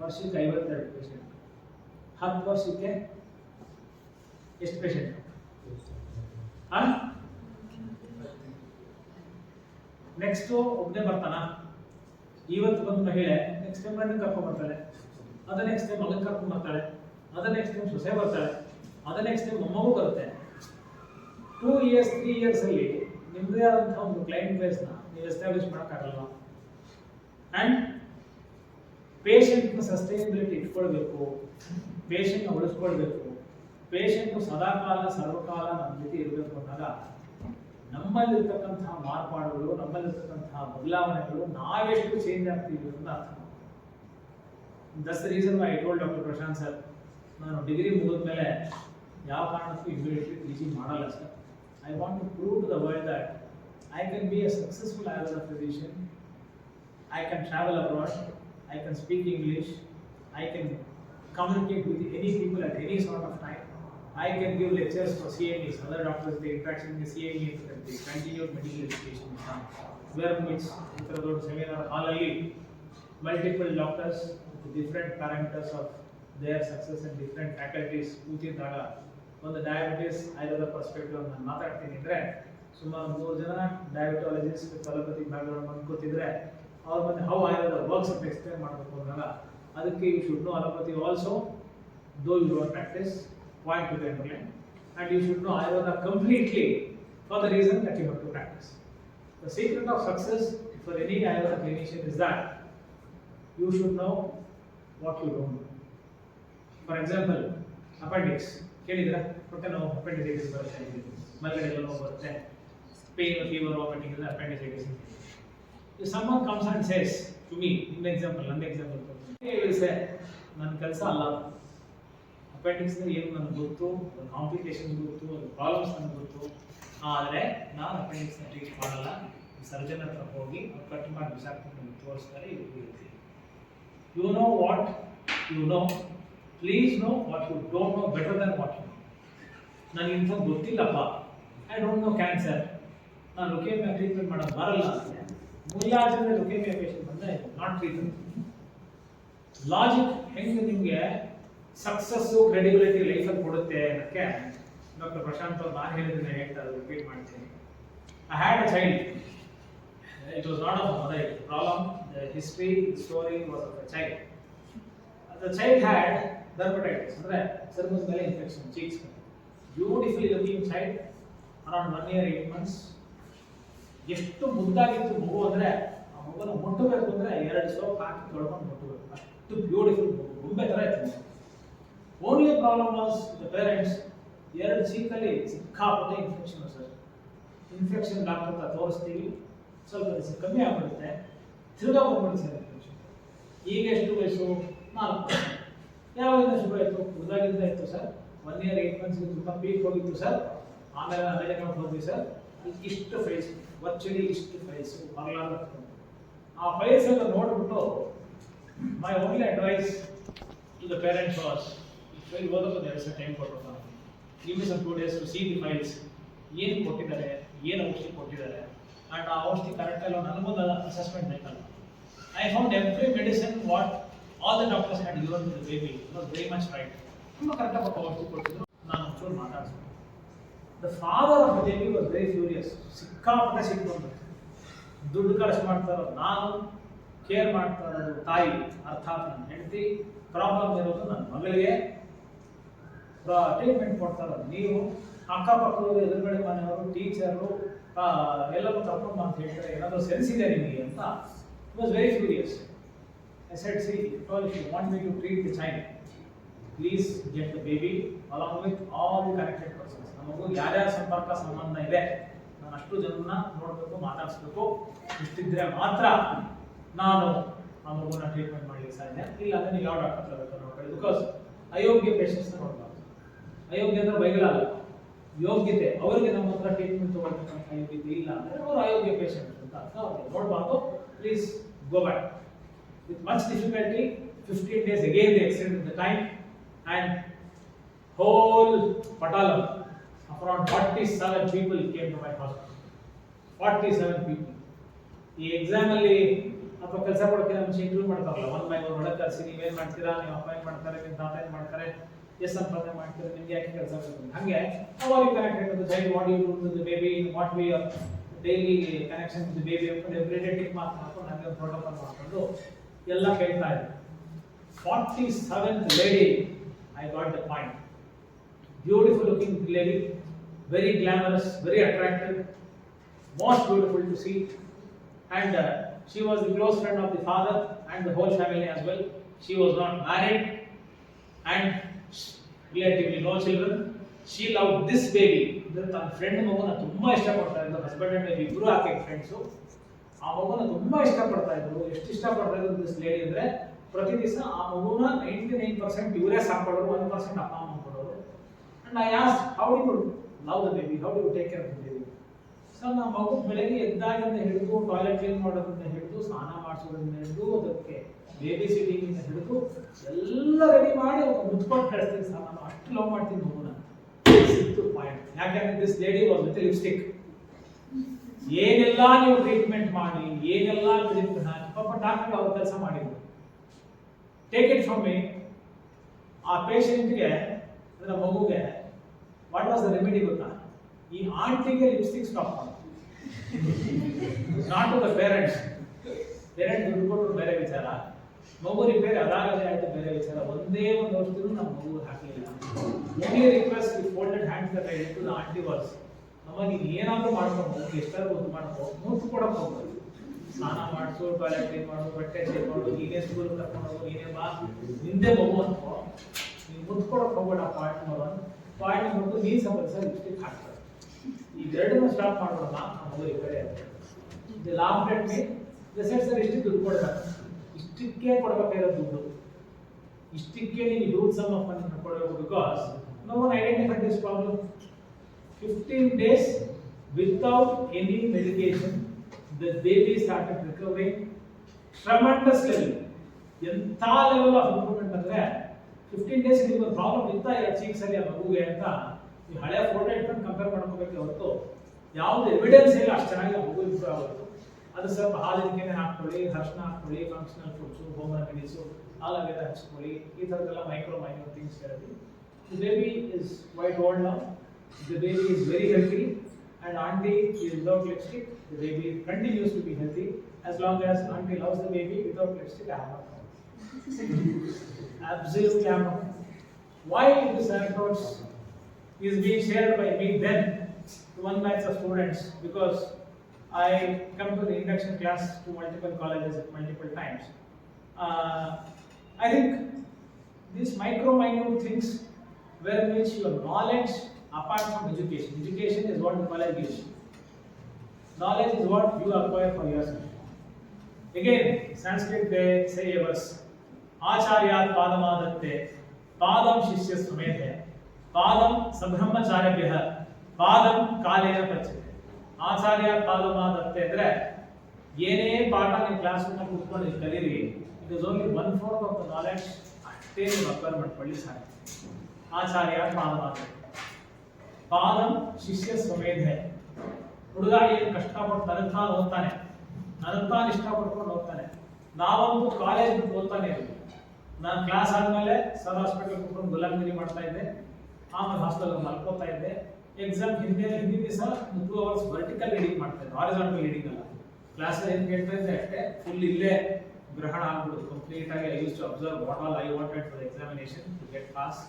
ವರ್ಷಕ್ಕೆ 52 ಪೇಷಂಟ್, 10 ವರ್ಷಕ್ಕೆ ಎಷ್ಟು ಪೇಷಂಟ್? ನೆಕ್ಸ್ಟ್ ಒಬ್ಬನೇ ಬರ್ತಾನ. ಇವತ್ತು ಬಂದ ಮಹಿಳೆ ನೆಕ್ಸ್ಟ್ ಟೈಮ್ ಗಂಡನ ಕರ್ಕೊಂಡ್ ಬರ್ತಾಳೆ, ಅದ ನೆಕ್ಸ್ಟ್ ಟೈಮ್ ಮಗನ ಕರ್ಕೊಂಡ್ ಬರ್ತಾಳೆ, ಅದ ನೆಕ್ಸ್ಟ್ ಟೈಮ್ ಸೊಸೆ ಬರ್ತಾಳೆ, ಅದ ನೆಕ್ಸ್ಟ್ ಟೈಮ್ ಮೊಮ್ಮಗೂ ಬರುತ್ತೆ. 2 years 3 years ಅಲ್ಲಿ ನಿಮ್ಮದೇ ಆದಂತಹ ಒಂದು ಕ್ಲೈಂಟ್ ಬೇಸ್ನ ನೀವು ಎಸ್ಟಾಬ್ಲಿಷ್ ಮಾಡೋಕ್ಕಾಗಲ್ವಾ? ಅಂಡ್ ಪೇಷಂಟ್ನ ಸಸ್ಟೈನಬಿಲಿಟಿ ಇಟ್ಕೊಳ್ಬೇಕು, ಪೇಷಂಟ್ನ ಉಳಿಸ್ಕೊಳ್ಬೇಕು, ಪೇಷಂಟ್ ಸದಾಕಾಲ ಸರ್ವಕಾಲ ನಮ್ಮ ಜೊತೆ ಇರಬೇಕು ಅಂದಾಗ ನಮ್ಮಲ್ಲಿರ್ತಕ್ಕಂತಹ ಮಾರ್ಪಾಡುಗಳು, ನಮ್ಮಲ್ಲಿರ್ತಕ್ಕಂತಹ ಬದಲಾವಣೆಗಳು ನಾವೆಷ್ಟು ಚೇಂಜ್ ಆಗ್ತೀವಿ ಅಂತ ಅರ್ಥ. That's the reason why I told doctor Prashant sir, ನಾನು ಡಿಗ್ರಿ ಮುಗಿದ ಮೇಲೆ ಯಾವ ಕಾರಣಕ್ಕೂ ಇಮಿಡಿಯೇಟ್ಲಿ ಟೀಚಿಂಗ್ ಮಾಡಲ್ಲ sir. I want to prove to the world that I can be a successful Ayurveda physician. I can travel abroad, I can speak English, I can communicate with any people at any sort of time, I can give lectures for CMEs, other doctors, the interaction in the CME, the continued medical education, where which seminar hall multiple doctors with different parameters of their success and different faculties ಕೂತಿದ್ದಾಗ ಒಂದು diabetes Ayurveda perspective ನಾನು ಮಾತಾಡ್ತೀನಿ ಅಂದರೆ ಸುಮಾರು 3 ಜನ diabetologist with allopathy background ಬಂದು ಕೂತಿದ್ರೆ ಅವ್ರ ಮತ್ತೆ ಹೌ ಆಯುರ್ವೇದ ವರ್ಕ್ಸ್ ಅಂತ ಎಕ್ಸ್ಪ್ಲೇನ್ ಮಾಡಬೇಕು ಅಂದಾಗ ಅದಕ್ಕೆ you should know allopathy also, though you don't practice, point to the underline, and you should know Ayurveda completely for the reason that you have to practice. The secret of success for any Ayurveda clinician is that you should know what you don't know. For example, appendix ಕೇಳಿದ್ರಾ? ಹೊಟ್ಟೆ ನೋವು appendicitis ಬರುತ್ತೆ, ಮಲಗಡೆ ನೋವು ಬರುತ್ತೆ, pain fever vomiting is appendicitis. If someone comes and says to me, in example, he will say, ನನ್ನ ಕೆಲಸ ಅಲ್ಲ, appendix ಏನು ನನಗೆ ಗೊತ್ತು, ಕಾಂಪ್ಲಿಕೇಶನ್ ಗೊತ್ತು, ಪ್ರಾಬ್ಲಮ್ಸ್ ನನಗೆ ಗೊತ್ತು, ಆದರೆ ನಾನು ಅಪೆಂಡಿಕ್ಸ್ನ ಟ್ರೀಟ್ ಮಾಡಲ್ಲ, ಸರ್ಜನ್ ಹತ್ರ ಹೋಗಿ ಕಟ್ ಮಾಡಿ ಬಿಸಾಕ್ತೀನಿ ತೋರಿಸ್ತಾರೆ. You know what you know, please know what you don't know better than what you know. ನನಗೆ ಇಂಥದ್ದು ಗೊತ್ತಿಲ್ಲಪ್ಪ, ಐ ಡೋಂಟ್ ನೋ ಕ್ಯಾನ್ಸರ್, ನಾನು ಲುಕೇಮಿಯಾ ಟ್ರೀಟ್ಮೆಂಟ್ ಮಾಡೋದು ಬರಲ್ಲ ಅಂದರೆ ಮೂಲ್ಯಾಜನ ಲುಕೇಮಿಯಾ ಪೇಷಂಟ್ ಬಂದರೆ ನಾಟ್ ಟ್ರೀಟ್ಮೆಂಟ್. ಲಾಜಿಕ್ ಹೆಂಗೆ ನಿಮಗೆ ಸಕ್ಸಸ್ಸು ಕ್ರೆಡಿಬಿಲಿಟಿ ಲೈಫಲ್ಲಿ ಕೊಡುತ್ತೆ ಅನ್ನೋಕ್ಕೆ ಡಾಕ್ಟರ್ ಪ್ರಶಾಂತ್ ಅವರು ನಾನು ಹೇಳಿದ್ರೆ ಹೇಳ್ತಾರೆ, ರಿಪೀಟ್ ಮಾಡ್ತೀನಿ. I had a child, it was not of mother problem, the history story was of a child. The child had dermatitis ಅಂದರೆ ಚರ್ಮದ ಮೇಲೆ ಇನ್ಫೆಕ್ಷನ್, ಚೀಕ್ಸ್ ಮೇಲೆ. Beautifully looking child, around 1 year 8 months. ಎಷ್ಟು ಮುದ್ದಾಗಿತ್ತು ಮಗು ಅಂದರೆ ಆ ಮಗುನ ಮುಟ್ಟಬೇಕು ಅಂದರೆ 2 ಸೋಪ್ ಹಾಕಿ ತೊಳ್ಕೊಂಡು ಮುಟ್ಟಬೇಕು, ಅಷ್ಟು ಬ್ಯೂಟಿಫುಲ್ ಗೊಂಬೆ ಥರ ಇತ್ತು. Only problem was the parents, 2 ಚೀಕಲ್ಲಿ ಸಿಕ್ಕಾಪಟ್ಟೆ ಇನ್ಫೆಕ್ಷನ್ ಸರ್. ಇನ್ಫೆಕ್ಷನ್ ಡಾಕ್ಟರ್ ಹತ್ರ ತೋರಿಸ್ತೀವಿ, ಸ್ವಲ್ಪ ದಿವಸ ಕಮ್ಮಿ ಆಗ್ಬಿಡುತ್ತೆ, ತಿರ್ಗಾ ಬಂದ್ಬಿಡುತ್ತೆ ಸರ್ ಇನ್ಫೆಕ್ಷನ್. ಈಗ ಎಷ್ಟು ವಯಸ್ಸು? 4. ಯಾವಾಗಿಂದ ಶುರು ಆಯಿತು? ಹುಡುಗಾಗಿಂದ ಇತ್ತು ಸರ್. 1 year 8 months ತುಂಬ ಪೀಕ್ ಹೋಗಿತ್ತು ಸರ್. ಆಮೇಲೆ ಅಮೆರಿಕಕ್ಕೆ ಹೋದ್ವಿ ಸರ್. ಇಷ್ಟು ಫೈಲ್ಸ್, ವರ್ಚುಲಿ ಇಷ್ಟು ಫೈಲ್ಸ್ ಬರಲಾರ್ದ. ಆ ಫೈಲ್ಸ್ ಎಲ್ಲ ನೋಡ್ಬಿಟ್ಟು my only advice to the parents was, file ಓದೋದು there is a time ಕೊಟ್ಟು give me some 2 days to see the files. ಏನು ಕೊಟ್ಟಿದ್ದಾರೆ, ಏನು ಔಷಧಿ ಕೊಟ್ಟಿದ್ದಾರೆ, ಆ್ಯಂಡ್ ಆ ಔಷಧಿ ಕರೆಕ್ಟಲ್ಲ ನನಗೊಂದು ಅಸೆಸ್ಮೆಂಟ್ ಬೇಕಲ್ಲ. I found every medicine what all the doctors had given to the baby was very much right. ತುಂಬ ಕರೆಕ್ಟಾಗಿ ಔಷಧಿ ಕೊಟ್ಟಿದ್ರು. ನಾನು ಒಂಚೂರು ಮಾತಾಡ್ತೀನಿ. The father of the baby was very furious. ಸಿಕ್ಕಾಪಟ್ಟೆ ಸಿಕ್ಕೊಂಡು ದುಡ್ಡು ಖರ್ಚು ಮಾಡ್ತಾ ಇರೋದು ನಾನು, ಕೇರ್ ಮಾಡ್ತಾ ಇರೋದು ತಾಯಿ, ಅರ್ಥಾತ್ ನನ್ನ ಹೆಂಡತಿ, ಪ್ರಾಬ್ಲಮ್ ಇರೋದು ನನ್ನ ಮಗಳಿಗೆ, ಟ್ರೀಟ್ಮೆಂಟ್ ಕೊಡ್ತಾ ಇರೋದು ನೀವು, ಅಕ್ಕಪಕ್ಕದವರು, ಎದುರುಗಡೆ ಮನೆಯವರು, ಟೀಚರು ಎಲ್ಲರೂ ಕರ್ಕೊಂಡು ಅಂತ ಹೇಳ್ತಾರೆ, ಏನಾದರೂ ಸೆನ್ಸ್ ಇದೆ ನಿಮಗೆ ಅಂತ. He was very furious. I said, see, if you want me to treat the child, please get the baby along with all the connected persons. ನಮಗೂ ಯಾರ್ಯಾರ ಸಂಪರ್ಕ ಸಂಬಂಧ ಇದೆ ನಾನು ಅಷ್ಟು ಜನನ್ನ ನೋಡಬೇಕು, ಮಾತಾಡಿಸ್ಬೇಕು. ಇಷ್ಟಿದ್ರೆ ಮಾತ್ರ ನಾನು ಆ ಮಗುನ ಟ್ರೀಟ್ಮೆಂಟ್ ಮಾಡಲಿಕ್ಕೆ ಸಾಧ್ಯ. ಇಲ್ಲ ಅಂದರೆ ನೀವು ಯಾವ ಡಾಕ್ಟರ್ ತರಬೇಕು ನೋಡ್ಕೊಳ್ಳಿ. ಬಿಕಾಸ್ ಅಯೋಗ್ಯ ಪೇಷಂಟ್ಸ್ನ ನೋಡಬಾರ್ದು. ಅಯೋಗ್ಯ ಅಂದರೆ ಬೈಗಳಲ್ಲ, ಯೋಗ್ಯತೆ. ಅವರಿಗೆ ನಮ್ಮ ಹತ್ರ ಟ್ರೀಟ್ಮೆಂಟ್ ತೊಗೊಳ್ಬೇಕಂತ ಯೋಗ್ಯತೆ ಇಲ್ಲ ಅಂದರೆ ಅವರು ಅಯೋಗ್ಯ ಪೇಷಂಟ್ ಅಂತ ಅರ್ಥ. ಅವ್ರಿಗೆ ನೋಡಬಾರ್ದು. Please go back. With much difficulty, 15 days again they extended the time, and whole Patalam, around 47 people came to my hospital. 47 people. ಈ ಎಕ್ಸಾಮಲ್ಲಿ ಅಥವಾ ಕೆಲಸ ಕೊಡೋಕ್ಕೆ ಮುಂಚೆ ಇಂಟರ್ವ್ಯೂ ಮಾಡ್ತಾರಲ್ಲ, 1 by 1 ಒಳಗೆ ಕರೆಸಿ ನೀವೇನು ಮಾಡ್ತೀರಾ, ನೀವು ಅಪ್ಪ ಏನು ಮಾಡ್ತಾರೆ, ನಿಮ್ಮ ತಾತ ಏನು ಮಾಡ್ತಾರೆ, ಎಷ್ಟು ಸಂಪಾದನೆ ಮಾಡ್ತೀರಾ, ನಿಮ್ಗೆ ಯಾಕೆ ಕೆಲಸ ಬೇಕು. ಹಾಗೆ ಅವರು connected to the child, what you do to the baby, what we are daily connection to the baby ಅಂತ ಎವ್ರಿ ಡೇ ಟಿಕ್ ಮಾಡ್ಕೊಂಡು ನನಗೆ ಒಂದು ಪ್ರೋಟೋಕಾಲ್ ಮಾಡ್ಕೊಂಡು ಎಲ್ಲ ಕೇಳ್ತಾ ಇದ್ದೆ. 47th lady, I got the point. Beautiful looking lady, very glamorous, very attractive, most beautiful to see, and she was the close friend of the father and the whole family as well. She was not married and relatively no children. She loved this baby. ತನ್ನ friend ಮಗುನ ತುಂಬ ಇಷ್ಟಪಡ್ತಾ ಇದ್ರು. Husband and wife ಇಬ್ಬರು ಆಕೆ friends. ಆ ಮಗುನ ತುಂಬ ಇಷ್ಟಪಡ್ತಾ ಇದ್ರು. ಎಷ್ಟು ಇಷ್ಟಪಡ್ತಾ ಇದ್ರು ದಿಸ್ ಲೇಡಿ ಅಂದರೆ, ಪ್ರತಿ ದಿವಸ ಆ ಮಗುನ 99% ಇವರೇ ಸಾಕೊಳ್ಳೋರು, 1% ಅಪ್ಪ ಅಮ್ಮ ಕೊಡೋರು. And I asked, how do you love the baby, how do you take care of the baby. Sir, ನಮ್ಮ ಮಗು ಬೆಳಗ್ಗೆ ಎದ್ದಾಗಿಂದ ಹಿಡಿದು ಟಾಯ್ಲೆಟ್ ಕ್ಲೀನ್ ಮಾಡೋದ್ರಿಂದ ಹಿಡಿದು ಸ್ನಾನ ಮಾಡಿಸೋದ್ರಿಂದ ಹಿಡಿದು ಅದಕ್ಕೆ ಬೇಬಿ ಸಿಟಿಂಗಿಂದ ಹಿಡಿದು ಎಲ್ಲ ರೆಡಿ ಮಾಡಿ ಅವ್ರು ಮುಚ್ಕೊಂಡು ಕಳಿಸ್ತೀನಿ ಸರ್. ನಾನು ಅಷ್ಟು ಲವ್ ಮಾಡ್ತೀನಿ ಮಗುನ. ಪಾಯಿಂಟ್ ಯಾಕಂದ್ರೆ this lady was with lipstick. ಏನೆಲ್ಲ ನೀವು ಟ್ರೀಟ್ಮೆಂಟ್ ಮಾಡಿ, ಏನೆಲ್ಲ ಟ್ರೀಟ್ಮೆಂಟ್ ಹಾಕಿ, ಪಾಪ ಡಾಕ್ಟರ್ ಅವ್ರ ಕೆಲಸ ಮಾಡಿದ್ರು. ಟೇಕ್ ಇಟ್ ಫ್ರಮ್ ಮೀ, ಆ ಪೇಷಂಟ್ಗೆ ಅಂದ್ರೆ ಮಗುಗೆ ವಾಟ್ ವಾಸ್ ದ ರೆಮಿಡಿ ಗೊತ್ತಾ? ಈ ಆಂಟಿಗೆ ಲಿಪ್ಸ್ಟಿಕ್ ಸ್ಟಾಪ್ ಮಾಡಿ, not to the parents. Parent ದುಡ್ಡು ಕೊಟ್ಟರು ಬೇರೆ ವಿಚಾರ, ಮಗು ರಿಪೇರಿ ಅದಾಗದೇ ಆಯ್ತು ಬೇರೆ ವಿಚಾರ. ಒಂದೇ ಒಂದು ವರ್ಷದೂ ನಮ್ಮ ಮಗು ಹಾಕಲಿಲ್ಲ. Only request with folded hands that I did to the aunty was, ಅಮ್ಮ ನೀನು ಏನಾದರೂ ಮಾಡ್ಕೊಂಡು ಹೋಗಿ, ಎಷ್ಟಾದ್ರೂ ಒಂದು ಮಾಡ್ಕೊ, ಮುತ್ತು ಕೊಡಕ್ಕೆ ಹೋಗ್ಬೋದು. ಸ್ನಾನ ಮಾಡಿಸು, ಟಾಯ್ಲೆಟ್ ಕ್ಲೀನ್ ಮಾಡು, ಬಟ್ಟೆ ಚೇಂಜ್ ಮಾಡು, ನೀನೇ ಸ್ಕೂಲ್ ಕರ್ಕೊಂಡು ಹೋಗು, ನೀನೇ ಬಾ, ನಿಂದೇ ಮಗು ಅನ್ಕೋ, ನೀನು ಮುತ್ತು ಕೊಡಕ್ಕೆ ಹೋಗ್ಬೇಡ. ಪಾಯಿಂಟ್ ಬಂದು ನೀನು ಸಂಬಂಧಿಸ ಲಿಪ್ಸ್ಟಿಕ್ ಹಾಕ್ತಾರೆ. ಇದೆರಡನ್ನೂ ಸ್ಟಾಪ್ ಮಾಡೋಣ, ಆ ಮಗು ರಿಪೇರಿ ಆಗುತ್ತೆ. ಇದು ಲಾಭ ಮೀ ಸೆಟ್ ಸರ್, ಇಷ್ಟು ದುಡ್ಡು ಕೊಡ್ಬೇಕು, ಇಷ್ಟಕ್ಕೆ ಕೊಡಬೇಕಾಗಿರೋ ದುಡ್ಡು, ಇಷ್ಟಕ್ಕೆ ನೀವು ಹ್ಯೂಜ್ ಸಮ್ ಆಫ್ ಮನಿ ಕೊಡಬೇಕು. Because no one identified this problem. 15 days without any medication, the baby started recovering tremendously. ಎಂಥ ಲೆವೆಲ್ ಆಫ್ ಇಂಪ್ರೂವ್ಮೆಂಟ್ ಅಂದರೆ 15 days ನಿಮಗೆ ಒಂದು ಪ್ರಾಬ್ಲಮ್ ಇತ್ತ 2 ಚೀಕ್ಸ್ ಅಲ್ಲಿ ಆ ಮಗುಗೆ ಅಂತ ನೀವು ಹಳೆಯ ಫೋಟೋ ಇಟ್ಕೊಂಡು ಕಂಪೇರ್ ಮಾಡ್ಕೋಬೇಕು ಹೊರತು ಯಾವುದು ಎವಿಡೆನ್ಸ್ ಇಲ್ಲ ಅಷ್ಟು ಚೆನ್ನಾಗಿ ಆ ಮಗು ಇಂಪ್ರೂವ್ ಆಗುತ್ತೆ. ಅದು ಸ್ವಲ್ಪ ಹಾಲಿನ ಹಾಕ್ಕೊಳ್ಳಿ, ಅರ್ಶಿನ ಹಾಕ್ಕೊಳ್ಳಿ, ಫಂಕ್ಷನಲ್ ಫುಡ್ಸು, ಹೋಮ್ ರೆಮಿಡೀಸು, ಹಾಲಾಗೆಲ್ಲ ಹಚ್ಕೊಳ್ಳಿ, ಈ ಥರದ್ದೆಲ್ಲ ಮೈನರ್ ಥಿಂಗ್ಸ್ ಹೇಳಿ. The baby is quite old now. The baby is very healthy, and auntie is without lipstick. The baby continues to be healthy as long as auntie loves the baby. Without lipstick, I have no problem. Absolutely, I have no problem. Why this anecdotes is being shared by me then to one batch of students? Because I come to the induction class to multiple colleges at multiple times. I think these minute things where in which your knowledge apart from education is what the college gives you. Knowledge is what you acquire for yourself. Again, Sanskrit they say a verse. Acharyat padamadatte, padam shishya sumedhe, padam sabhrahmacharyabhyah, padam kalena pachate. ಆಚಾರ್ಯ ಪಾದಮಾದತ್ತೆ ಅಂದ್ರೆ ಏನೇ ಪಾಠ ನೀವು class room ಕೂತ್ಕೊಂಡು ನೀವು ಕಲೀರಿ, it is only 1/4 of the knowledge ಅಷ್ಟೇ ನೀವು acquire ಮಾಡ್ಕೊಳ್ಳಿ ಸಾಕು. ಆಚಾರ್ಯ ಪಾದಮಾದತ್ತೆ, ಪಾದಂ ಶಿಷ್ಯ ಸ್ವಮೇಧೆ. ಹುಡುಗ ಏನು ಕಷ್ಟಪಟ್ಟು ತನತಾನು ಓದ್ತಾನೆ, ತನತಾನು ಇಷ್ಟಪಡ್ಕೊಂಡು ಓದ್ತಾನೆ. ನಾವೊಂದು ಕಾಲೇಜ್ ಬಿಟ್ಟು ಓದ್ತಾನೆ ಇದ್ದೀವಿ. ನಾನು ಕ್ಲಾಸ್ ಆದಮೇಲೆ ಸರ್ ಹಾಸ್ಪಿಟಲ್ ಕೂತ್ಕೊಂಡು ಗುಲಾಮ್ಗಿರಿ ಮಾಡ್ತಾ ಇದ್ದೆ, ಆಮೇಲೆ ಹಾಸ್ಟೆಲ್ ಮಲ್ಕೋತಾ ಇದ್ದೆ. ಎಕ್ಸಾಮ್ ಹಿಂದಿನ ದಿವಸ 2 hours ವರ್ಟಿಕಲ್ ರೀಡಿಂಗ್ ಮಾಡ್ತಾ ಇದ್ದೆ, ಹಾರಿಜಾಂಟಲ್ ರೀಡಿಂಗ್ ಅಲ್ಲ. ಕ್ಲಾಸಲ್ಲಿ ಏನು ಕೇಳ್ತಾ ಇದ್ದೆ ಅಷ್ಟೇ, ಫುಲ್ ಇಲ್ಲೇ ಗ್ರಹಣ ಆಗ್ಬಿಡುದು ಕಂಪ್ಲೀಟ್ ಆಗಿ. I use to observe what all I wanted for examination to get pass.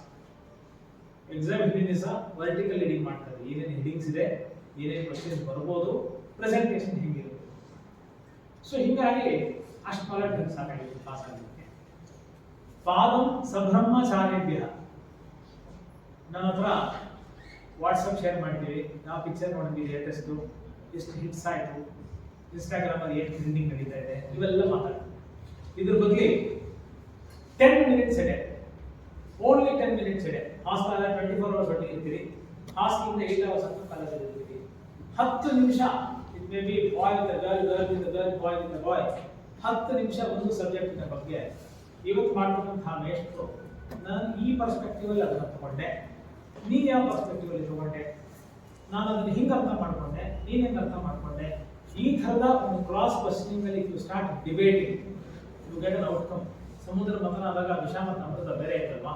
Exam ಹಿಂದಿನ ದಿವಸ ವರ್ಟಿಕಲ್ ರೀಡಿಂಗ್ ಮಾಡ್ತಾ ಇದ್ದೆ, ಏನೇನು ಹೆಡಿಂಗ್ಸ್ ಇದೆ, ಏನೇನು ಕ್ವಶನ್ಸ್ ಬರ್ಬೋದು, ಪ್ರೆಸೆಂಟೇಷನ್ ಹೆಂಗಿರುತ್ತೆ. ಸೊ ಹೀಗಾಗಿ ಅಷ್ಟು ನಾಲೆಡ್ಜ್ ನನಗೆ ಸಾಕಾಗಿತ್ತು ಪಾಸ್ ಆಗಲಿಕ್ಕೆ. ಪಾದಂ ಸಬ್ರಹ್ಮಚಾರ್ಯಭ್ಯ. ನನ್ನ ಹತ್ರ ವಾಟ್ಸಪ್ ಶೇರ್ ಮಾಡ್ತೀವಿ, ನಾವು ಪಿಕ್ಚರ್ ನೋಡಿದ್ವಿ ಲೇಟೆಸ್ಟು, ಎಷ್ಟು ಹಿಟ್ಸ್ ಆಯಿತು, ಇನ್ಸ್ಟಾಗ್ರಾಮಲ್ಲಿ ಏನು ಟ್ರೆಂಡಿಂಗ್ ನಡೀತಾ ಇದೆ, ಇವೆಲ್ಲ ಮಾತಾಡ್ತೀವಿ. ಇದ್ರ ಬಗ್ಗೆ 10 minutes a day, only 10 minutes a day. Hostel 24 hours ಒಟ್ಟಿಗೆ ಇರ್ತೀರಿ, ಹಾಸ್ಟೆಲಿಂದ 8 hours ಅಂತ ಕಾಲೇಜಲ್ಲಿ ಇರ್ತೀವಿ. 10 ನಿಮಿಷ, it may be boy with girl, girl with girl, boy with boy, 10 ನಿಮಿಷ ಒಂದು ಸಬ್ಜೆಕ್ಟಿನ ಬಗ್ಗೆ ಇವತ್ತು ಮಾಡ್ತಕ್ಕಂತಹ ಮೇಷ್ಟ್ರು ನಾನು ಈ ಪರ್ಸ್ಪೆಕ್ಟಿವ್ ಅಲ್ಲಿ ಅದನ್ನು ತಗೊಂಡೆ, ನೀನು ಯಾವ ಪರ್ಸ್ಪೆಕ್ಟಿವ್ ಅಲ್ಲಿ ತಗೊಂಡೆ, ನಾನು ಅದನ್ನು ಹಿಂಗೆ ಅರ್ಥ ಮಾಡ್ಕೊಂಡೆ, ನೀನು ಹೆಂಗೆ ಅರ್ಥ ಮಾಡ್ಕೊಂಡೆ. ಈ ಥರದ ಒಂದು ಕ್ರಾಸ್ ಕ್ವಶನಿಂಗ್ ಅಲ್ಲಿ you start debating, you get an outcome. ಸಮುದ್ರ ಮಥನ ಆದಾಗ ವಿಷ ಮತ್ತು ಅಮೃತ ಬೇರೆ ಐತಲ್ವಾ,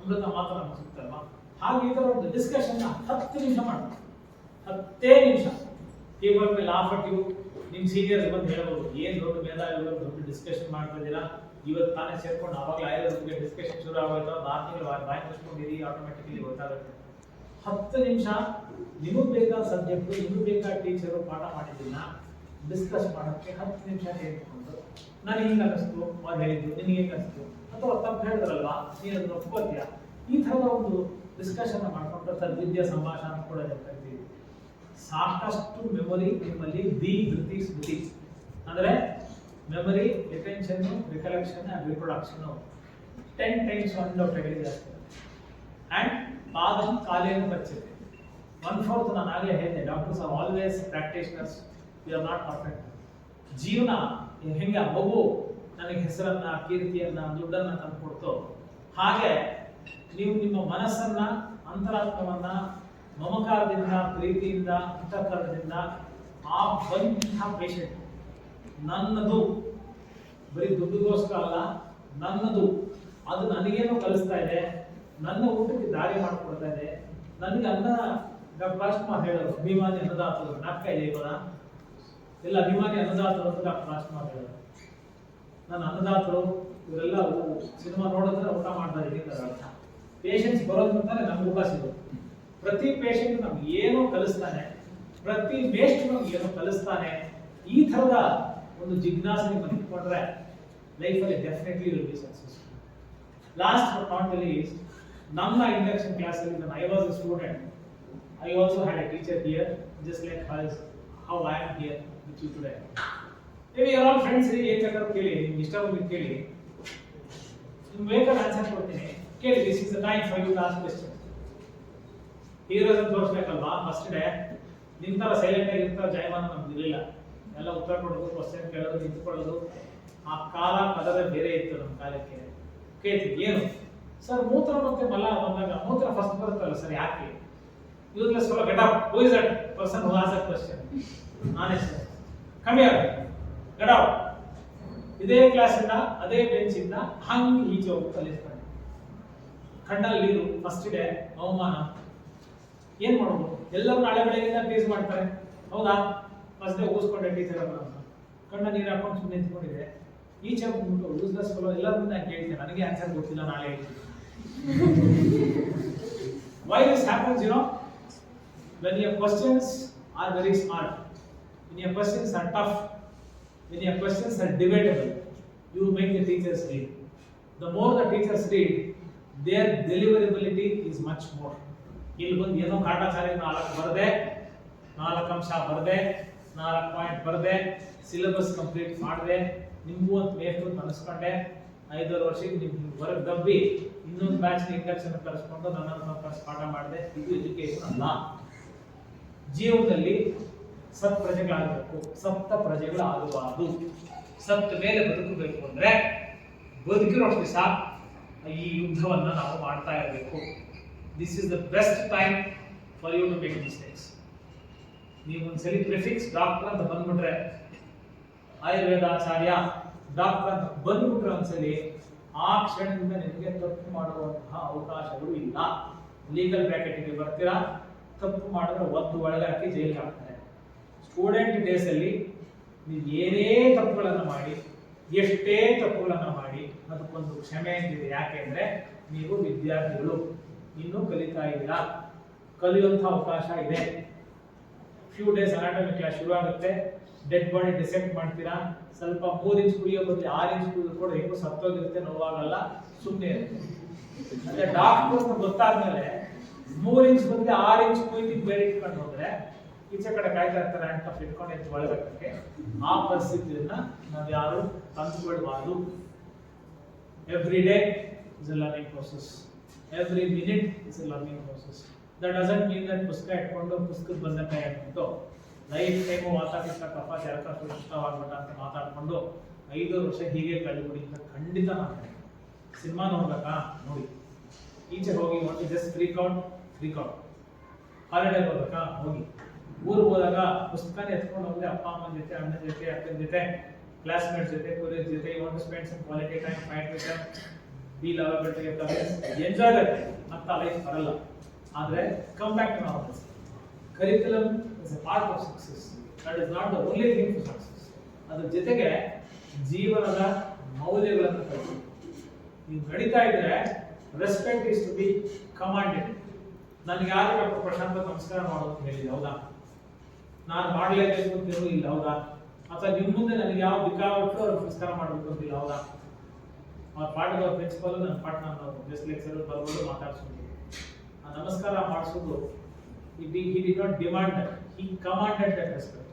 ಅಮೃತ ಮಾತ್ರ ನಮ್ಗೆ ಸಿಗ್ತಲ್ವಾ. ಹಾಗೆ ಈ ಥರ ಒಂದು ಡಿಸ್ಕಷನ್ 10 ನಿಮಿಷ ಮಾಡ್ತೀವಿ, 10 ನಿಮಿಷ. People will laugh at you. ನಿಮ್ಮ ಸೀನಿಯರ್ಸ್ ಬಂದು ಹೇಳ್ಬೋದು, ಏನು ದೊಡ್ಡ ಮೇಧಾವಿಗಳು ದೊಡ್ಡ ಡಿಸ್ಕಷನ್ ಮಾಡ್ತಾ ಇದ್ದೀರಾ, ಇವತ್ತು ತಾನೇ ಸೇರ್ಕೊಂಡು ಆವಾಗಲೇ ಆಯುರ್ವೇದಕ್ಕೆ ಡಿಸ್ಕಷನ್ ಶುರು ಆಗೋಯ್ತು, 4 ತಿಂಗಳು ಬಾಯಿ ಮುಚ್ಕೊಂಡಿರಿ, ಆಟೋಮೆಟಿಕಲಿ ಗೊತ್ತಾಗುತ್ತೆ. 10 ನಿಮಿಷ ನಿಮಗೆ ಬೇಕಾದ ಸಬ್ಜೆಕ್ಟು, ನಿಮಗೆ ಬೇಕಾದ ಟೀಚರು ಪಾಠ ಮಾಡಿದ್ದನ್ನ ಡಿಸ್ಕಸ್ ಮಾಡೋಕ್ಕೆ 10 ನಿಮಿಷ ಹೇಳ್ಕೊಂಡು ನನಗೆ ಹಿಂಗೆ ಅನ್ನಿಸ್ತು, ಅವ್ರು ಹೇಳಿದ್ದು ನಿನಗೆ ಹೆಂಗೆ ಅನಿಸ್ತು, ಅಥವಾ ತಪ್ಪು ಹೇಳಿದ್ರಲ್ವಾ ನೀನು ಅದನ್ನು ಒಪ್ಕೋತೀಯ. ಈ ಥರದ ಒಂದು ಡಿಸ್ಕಷನ್ ಮಾಡಿಕೊಂಡು ಸದ್ವಿದ್ಯಾ ಸಂಭಾಷಣ ಅಂತ ಕೂಡ ಕರಿತೀವಿ. ಸಾಕಷ್ಟು ಮೆಮೊರಿ ನಿಮ್ಮಲ್ಲಿ ಧೃತಿ ಸ್ಮೃತಿ ಅಂದರೆ memory, retention, recollection and reproduction 10 times undoubtedly ಜಾಸ್ತಿ. ಅಂಡ್ ಪಾದಂ ಕಾಲೇನು ಪಚ್ಚತೆ 1/4. ನಾನು ಆಗಲೇ ಹೇಳಿದೆ, doctors are always practitioners, we are not perfect. ಜೀವನ ಹೆಂಗೆ ಮಗು ನನಗೆ ಹೆಸರನ್ನ, ಕೀರ್ತಿಯನ್ನ, ದುಡ್ಡನ್ನ ತಂದು ಕೊಡ್ತೋ, ಹಾಗೆ ನೀವು ನಿಮ್ಮ ಮನಸ್ಸನ್ನ, ಅಂತರಾತ್ಮವನ್ನ ಮಮಕಾರದಿಂದ, ಪ್ರೀತಿಯಿಂದ, ಅಂತಃಕರಣದಿಂದ ಆ ಬಂದಂತಹ ಪೇಷಂಟ್ ನನ್ನದು, ಬರೀ ದುಡ್ಡುಗೋಸ್ಕರ ಅಲ್ಲ, ನನ್ನದು, ಅದು ನನಗೇನೋ ಕಲಿಸ್ತಾ ಇದೆ, ನನ್ನ ಊಟಕ್ಕೆ ದಾರಿ ಮಾಡಿಕೊಡ್ತಾ ಇದೆ, ನನಗೆ ಅನ್ನ. ಡಾಕ್ಟರ್ ರಾಜ್ಕುಮಾರ್ ಹೇಳೋರು ಅಭಿಮಾನಿ ಅನ್ನದಾತರು, ನಾಟಕ ಇದೆ ಇವಾಗ ಎಲ್ಲ ಅಭಿಮಾನಿ ಅನ್ನದಾತರು ಅಂತ ಡಾಕ್ಟರ್ ರಾಜ್ಕುಮಾರ್ ಹೇಳೋರು. ನನ್ನ ಅನ್ನದಾತರು ಇವರೆಲ್ಲ ಸಿನಿಮಾ ನೋಡಿದ್ರೆ ಊಟ ಮಾಡ್ತಾ ಇದ್ದೀನಿ ಅಂತ ಅರ್ಥ. ಪೇಷಂಟ್ಸ್ ಬರೋದಂತಾನೆ ನಮ್ಗೆ ಊಟ ಸಿಗೋದು. ಪ್ರತಿ ಪೇಷಂಟ್ ನಮ್ಗೆ ಏನೋ ಕಲಿಸ್ತಾನೆ, ಪ್ರತಿ ಮೇಷ್ಟ್ರು ನಮ್ಗೆ ಏನೋ ಕಲಿಸ್ತಾನೆ. ಈ ಥರದ ಒಂದು ಜಿಜ್ಞಾಸೆ ಬಂದುಕೊಂಡ್ರೆ ಲೈಫಲ್ಲಿ definitely will be successful. Last but not the least, ನಮ್ಮ ಇಂಡಕ್ಷನ್ ಕ್ಲಾಸಲ್ಲಿ when I was a student, I also had a teacher here, just like how I am here with you today. Maybe you are all friends, ಏನು ಬೇಕಾದ್ರೂ ಕೇಳಿ, ನಿಮ್ಗೆ ಇಷ್ಟ ಬಂದಿದ್ದು ಕೇಳಿ, ನಿಮ್ಗೆ ಬೇಕಾದ ಆನ್ಸರ್ ಕೊಡ್ತೀನಿ ಕೇಳಿ. This is the time for you to ask question. Heroes ಅಂತ ತೋರಿಸ್ಬೇಕಲ್ವಾ ಫಸ್ಟ್ ಡೇ. ನಿಮ್ಮ ಥರ ಸೈಲೆಂಟ್ ಆಗಿರ್ತಾರೆ ಜಯಮಾನ ನಮ್ಗೆ ಇರಲಿಲ್ಲ. ಎಲ್ಲ ಉತ್ತರ ಕೊಡೋದು, ಕ್ವಶನ್ ಕೇಳೋದು, ನಿಂತ್ಕೊಳ್ಳೋದು, ಆ ಕಾಲ ಪದವೇ ಬೇರೆ ಇತ್ತು ನಮ್ಮ ಕಾಲಕ್ಕೆ. ಕೇಳ್ತೀವಿ ಏನು ಸರ್, ಮೂತ್ರ ಮತ್ತೆ ಮಲ ಬಂದಾಗ ಮೂತ್ರ ಫಸ್ಟ್ ಬರುತ್ತಲ್ಲ ಸರ್, ಯಾಕೆ useless for get up, who is that person who ask that question? ನಾನೇ sir, come here, get out. ಇದೇ ಕ್ಲಾಸಿಂದ ಅದೇ ಬೆಂಚಿಂದ ಹಂಗೆ ಈಚೆ ಹೋಗಿ ಕಲಿಸ್ತಾರೆ. ಕಣ್ಣಲ್ಲಿ ನೀರು, ಫಸ್ಟ್ ಡೇ ಅವಮಾನ. ಏನ್ ಮಾಡೋದು? ಎಲ್ಲರೂ ನಾಳೆ ಬೆಳಗ್ಗೆಯಿಂದ ಟೀಸ್ ಮಾಡ್ತಾರೆ, ಹೌದಾ? ಫಸ್ಟ್ ಡೇ ಊಸ್ಕೊಂಡೆ ಟೀಚರ್ ಅಂತ ಕಣ್ಣ ನೀರು ಹಾಕೊಂಡು ಸುಮ್ಮನೆ ನಿಂತ್ಕೊಂಡಿದೆ. ಈಚೆ ಹೋಗ್ಬಿಟ್ಟು ಯೂಸ್ಲೆಸ್ ಫಲೋ ಎಲ್ಲರ ಮುಂದೆ ಕೇಳ್ತೇನೆ, ನನಗೆ ಆನ್ಸರ್ ಗೊತ್ತಿಲ್ಲ, ನಾಳೆ ಹೇಳ್ತೀನಿ. Why this happens, when your questions are very smart, when your questions are tough, when your questions are debatable, you make the teachers read. The more the teachers read, their deliverability is much more. ಇಲ್ಲಿ ಬಂದು ಏನೋ ಕಾಟಾಚಾರಿ 4 ಬರದೆ 4 ಅಂಶ ಬರದೆ 4 point ಬರದೆ syllabus complete ಮಾಡದೆ ನಿಮಗೂ ಅಂತ ಮೇಷ್ಟು ಅನಿಸ್ಕೊಂಡೆ 5 ವರ್ಷಕ್ಕೆ ನಿಮ್ಗೆ ಹೊರಗೆ ದಬ್ಬಿ ಇನ್ನೊಂದು ಬ್ಯಾಚ್ ಇಂಡಕ್ಷನ್ ಕರೆಸ್ಕೊಂಡು ನನ್ನನ್ನು ಪಾಠ ಮಾಡಿದೆ. ಇದು ಎಜುಕೇಶನ್ ಅಲ್ಲ. ಜೀವನದಲ್ಲಿ ಸತ್ ಪ್ರಜೆಗಳಾಗಬೇಕು, ಸಪ್ತ ಪ್ರಜೆಗಳಾಗಬಾರದು. ಸತ್ತ ಮೇಲೆ ಬದುಕಬೇಕು ಅಂದ್ರೆ ಬದುಕಿರೋ ದಿವಸ ಈ ಯುದ್ಧವನ್ನ ನಾವು ಮಾಡ್ತಾ ಇರಬೇಕು. This is the best time for you to make mistakes. ನೀವು ಒಂದ್ಸಲಿ ಪ್ರಿಫಿಕ್ಸ್ ಡಾಕ್ಟರ್ ಅಂತ ಬಂದ್ಬಿಟ್ರೆ, ಆಯುರ್ವೇದಾಚಾರ್ಯ ಡಾಕ್ಟರ್ ಅಂತ ಬಂದ್ಬಿಟ್ರೆ ಒಂದ್ಸಲಿ, ಆ ಕ್ಷಣದಿಂದ ನಿಮಗೆ ತಪ್ಪು ಮಾಡುವಂತಹ ಅವಕಾಶಗಳು ಇಲ್ಲ. ಲೀಗಲ್ ಬ್ರ್ಯಾಕೆಟ್ಗೆ ಬರ್ತೀರಾ, ತಪ್ಪು ಮಾಡಿದ್ರೆ ಒದ್ದು ಒಳಗೆ ಹಾಕಿ ಜೈಲಿಗೆ ಹಾಕ್ತಾರೆ. ಸ್ಟೂಡೆಂಟ್ ಡೇಸ್ ಅಲ್ಲಿ ನೀವು ಏನೇ ತಪ್ಪುಗಳನ್ನು ಮಾಡಿ, ಎಷ್ಟೇ ತಪ್ಪುಗಳನ್ನು ಮಾಡಿ, ಅದಕ್ಕೊಂದು ಕ್ಷಮೆ ಅಂತಿದೆ. ಯಾಕೆಂದ್ರೆ ನೀವು ವಿದ್ಯಾರ್ಥಿಗಳು ಇನ್ನೂ ಕಲಿತಾ ಇದ್ದೀರಾ, ಕಲಿಯುವಂತಹ ಅವಕಾಶ ಇದೆ. ಫ್ಯೂ ಡೇಸ್ ಅನಾಟಮಿ ಕ್ಲಾಸ್ ಶುರು ಆಗುತ್ತೆ, ಡೆಡ್ ಬಾಡಿ ಡಿಸೆಕ್ಟ್ ಮಾಡ್ತೀರಾ, ಸ್ವಲ್ಪ 3 ಇಂಚ್ ಕುಡಿಯೋ ಬದಲು 6 ಇಂಚ್ ಕುಡಿದ್ರು ಕೂಡ ಹೆಂಗೋ ಸತ್ತೋಗಿರುತ್ತೆ, ನೋವಾಗಲ್ಲ, ಸುಮ್ಮನೆ ಇರುತ್ತೆ. ಅಂದ್ರೆ ಡಾಕ್ಟರ್ಸ್ ಗೊತ್ತಾದ್ಮೇಲೆ 3 ಇಂಚ್ ಬದಲು 6 ಇಂಚ್ ಕುಯ್ತಿದ್ದು ಬೇರೆ ಇಟ್ಕೊಂಡು ಹೋದ್ರೆ ಈಚೆ ಕಡೆ ಕಾಯ್ತಾ ಇರ್ತಾರೆ ಅಂತ ಇಟ್ಕೊಂಡು ಎದ್ದು ಒಳಗಕ್ಕೆ. ಆ ಪರಿಸ್ಥಿತಿಯನ್ನ ನಾವು ಯಾರು ತಂದುಕೊಳ್ಬಾರ್ದು. Every day is a learning process, every minute is a learning process. That doesn't mean that ಪುಸ್ತಕ ಇಟ್ಕೊಂಡು ಪುಸ್ತಕದ ಬಂದಂತ ಹೇಳ್ಬಿಟ್ಟು ಲೈಫ್ ಟೈಮು ಮಾತಾಡ್ತಾ ಕಫ ಜರಕ ಸುಷ್ಟವಾಗ್ಬಿಟ್ಟ ಅಂತ ಮಾತಾಡ್ಕೊಂಡು 5 ವರ್ಷ ಹೀಗೆ ಕಳೆದುಬಿಡಿ ಅಂತ ಖಂಡಿತ ನಾನು. ಸಿನಿಮಾ ನೋಡ್ಬೇಕಾ ನೋಡಿ, ಈಚೆ ಹೋಗಿ ಒಂದು ಜಸ್ಟ್ ಫ್ರೀಕ್ ಔಟ್. ಹಾಲಿಡೇ ಹೋಗ್ಬೇಕಾ ಹೋಗಿ. ಊರಿಗೆ ಹೋದಾಗ ಪುಸ್ತಕನೇ ಎತ್ಕೊಂಡು ಹೋದ್ರೆ ಅಪ್ಪ ಅಮ್ಮನ ಜೊತೆ, ಅಣ್ಣನ ಜೊತೆ, ಅಕ್ಕನ ಜೊತೆ, ಕ್ಲಾಸ್ಮೇಟ್ಸ್ ಜೊತೆ, ಕೊಲೀಗ್ ಜೊತೆ, you want to spend some quality time, fight with them, be lovable to your commits, enjoy that ಅಂತ ಲೈಫ್ ಬರಲ್ಲ. ಆದರೆ come back to normals. Curriculum is a part of success, that is not the only thing for success. ಅದ್ರ ಜೊತೆಗೆ ಜೀವನದ ಮೌಲ್ಯಗಳನ್ನು ಕಲಿಸಿ. ನೀವು ನಡೀತಾ ಇದ್ರೆ respect is to be commanded. ನನಗೆ ಯಾರು ಡಾಕ್ಟರ್ ಪ್ರಶಾಂತ್ ನಮಸ್ಕಾರ ಮಾಡೋದು ಹೇಳಿಲ್ಲ, ಹೌದಾ? ನಾನು ಮಾಡಲೇಬೇಕು ಅಂತೇನು ಇಲ್ಲ, ಹೌದಾ? ಅಥವಾ ನಿಮ್ಮ ಮುಂದೆ ನನಗೆ ಯಾವ ಬೇಕಾಬಿಟ್ಟು ಅವ್ರಿಗೆ ನಮಸ್ಕಾರ ಮಾಡಬೇಕು ಅಂತಿಲ್ಲ, ಹೌದಾ? ಅವ್ರ ಪಾಠದ ಪ್ರಿನ್ಸಿಪಲ್ ನನ್ನ ಪಾಠ ನಾನು ಗೆಸ್ಟ್ ಲೆಕ್ಚರ್ ಬರ್ಬೋದು ಮಾತಾಡ್ಸೋದು. ಆ ನಮಸ್ಕಾರ ಮಾಡಿಸೋದು, he did not demand that, he commanded that respect.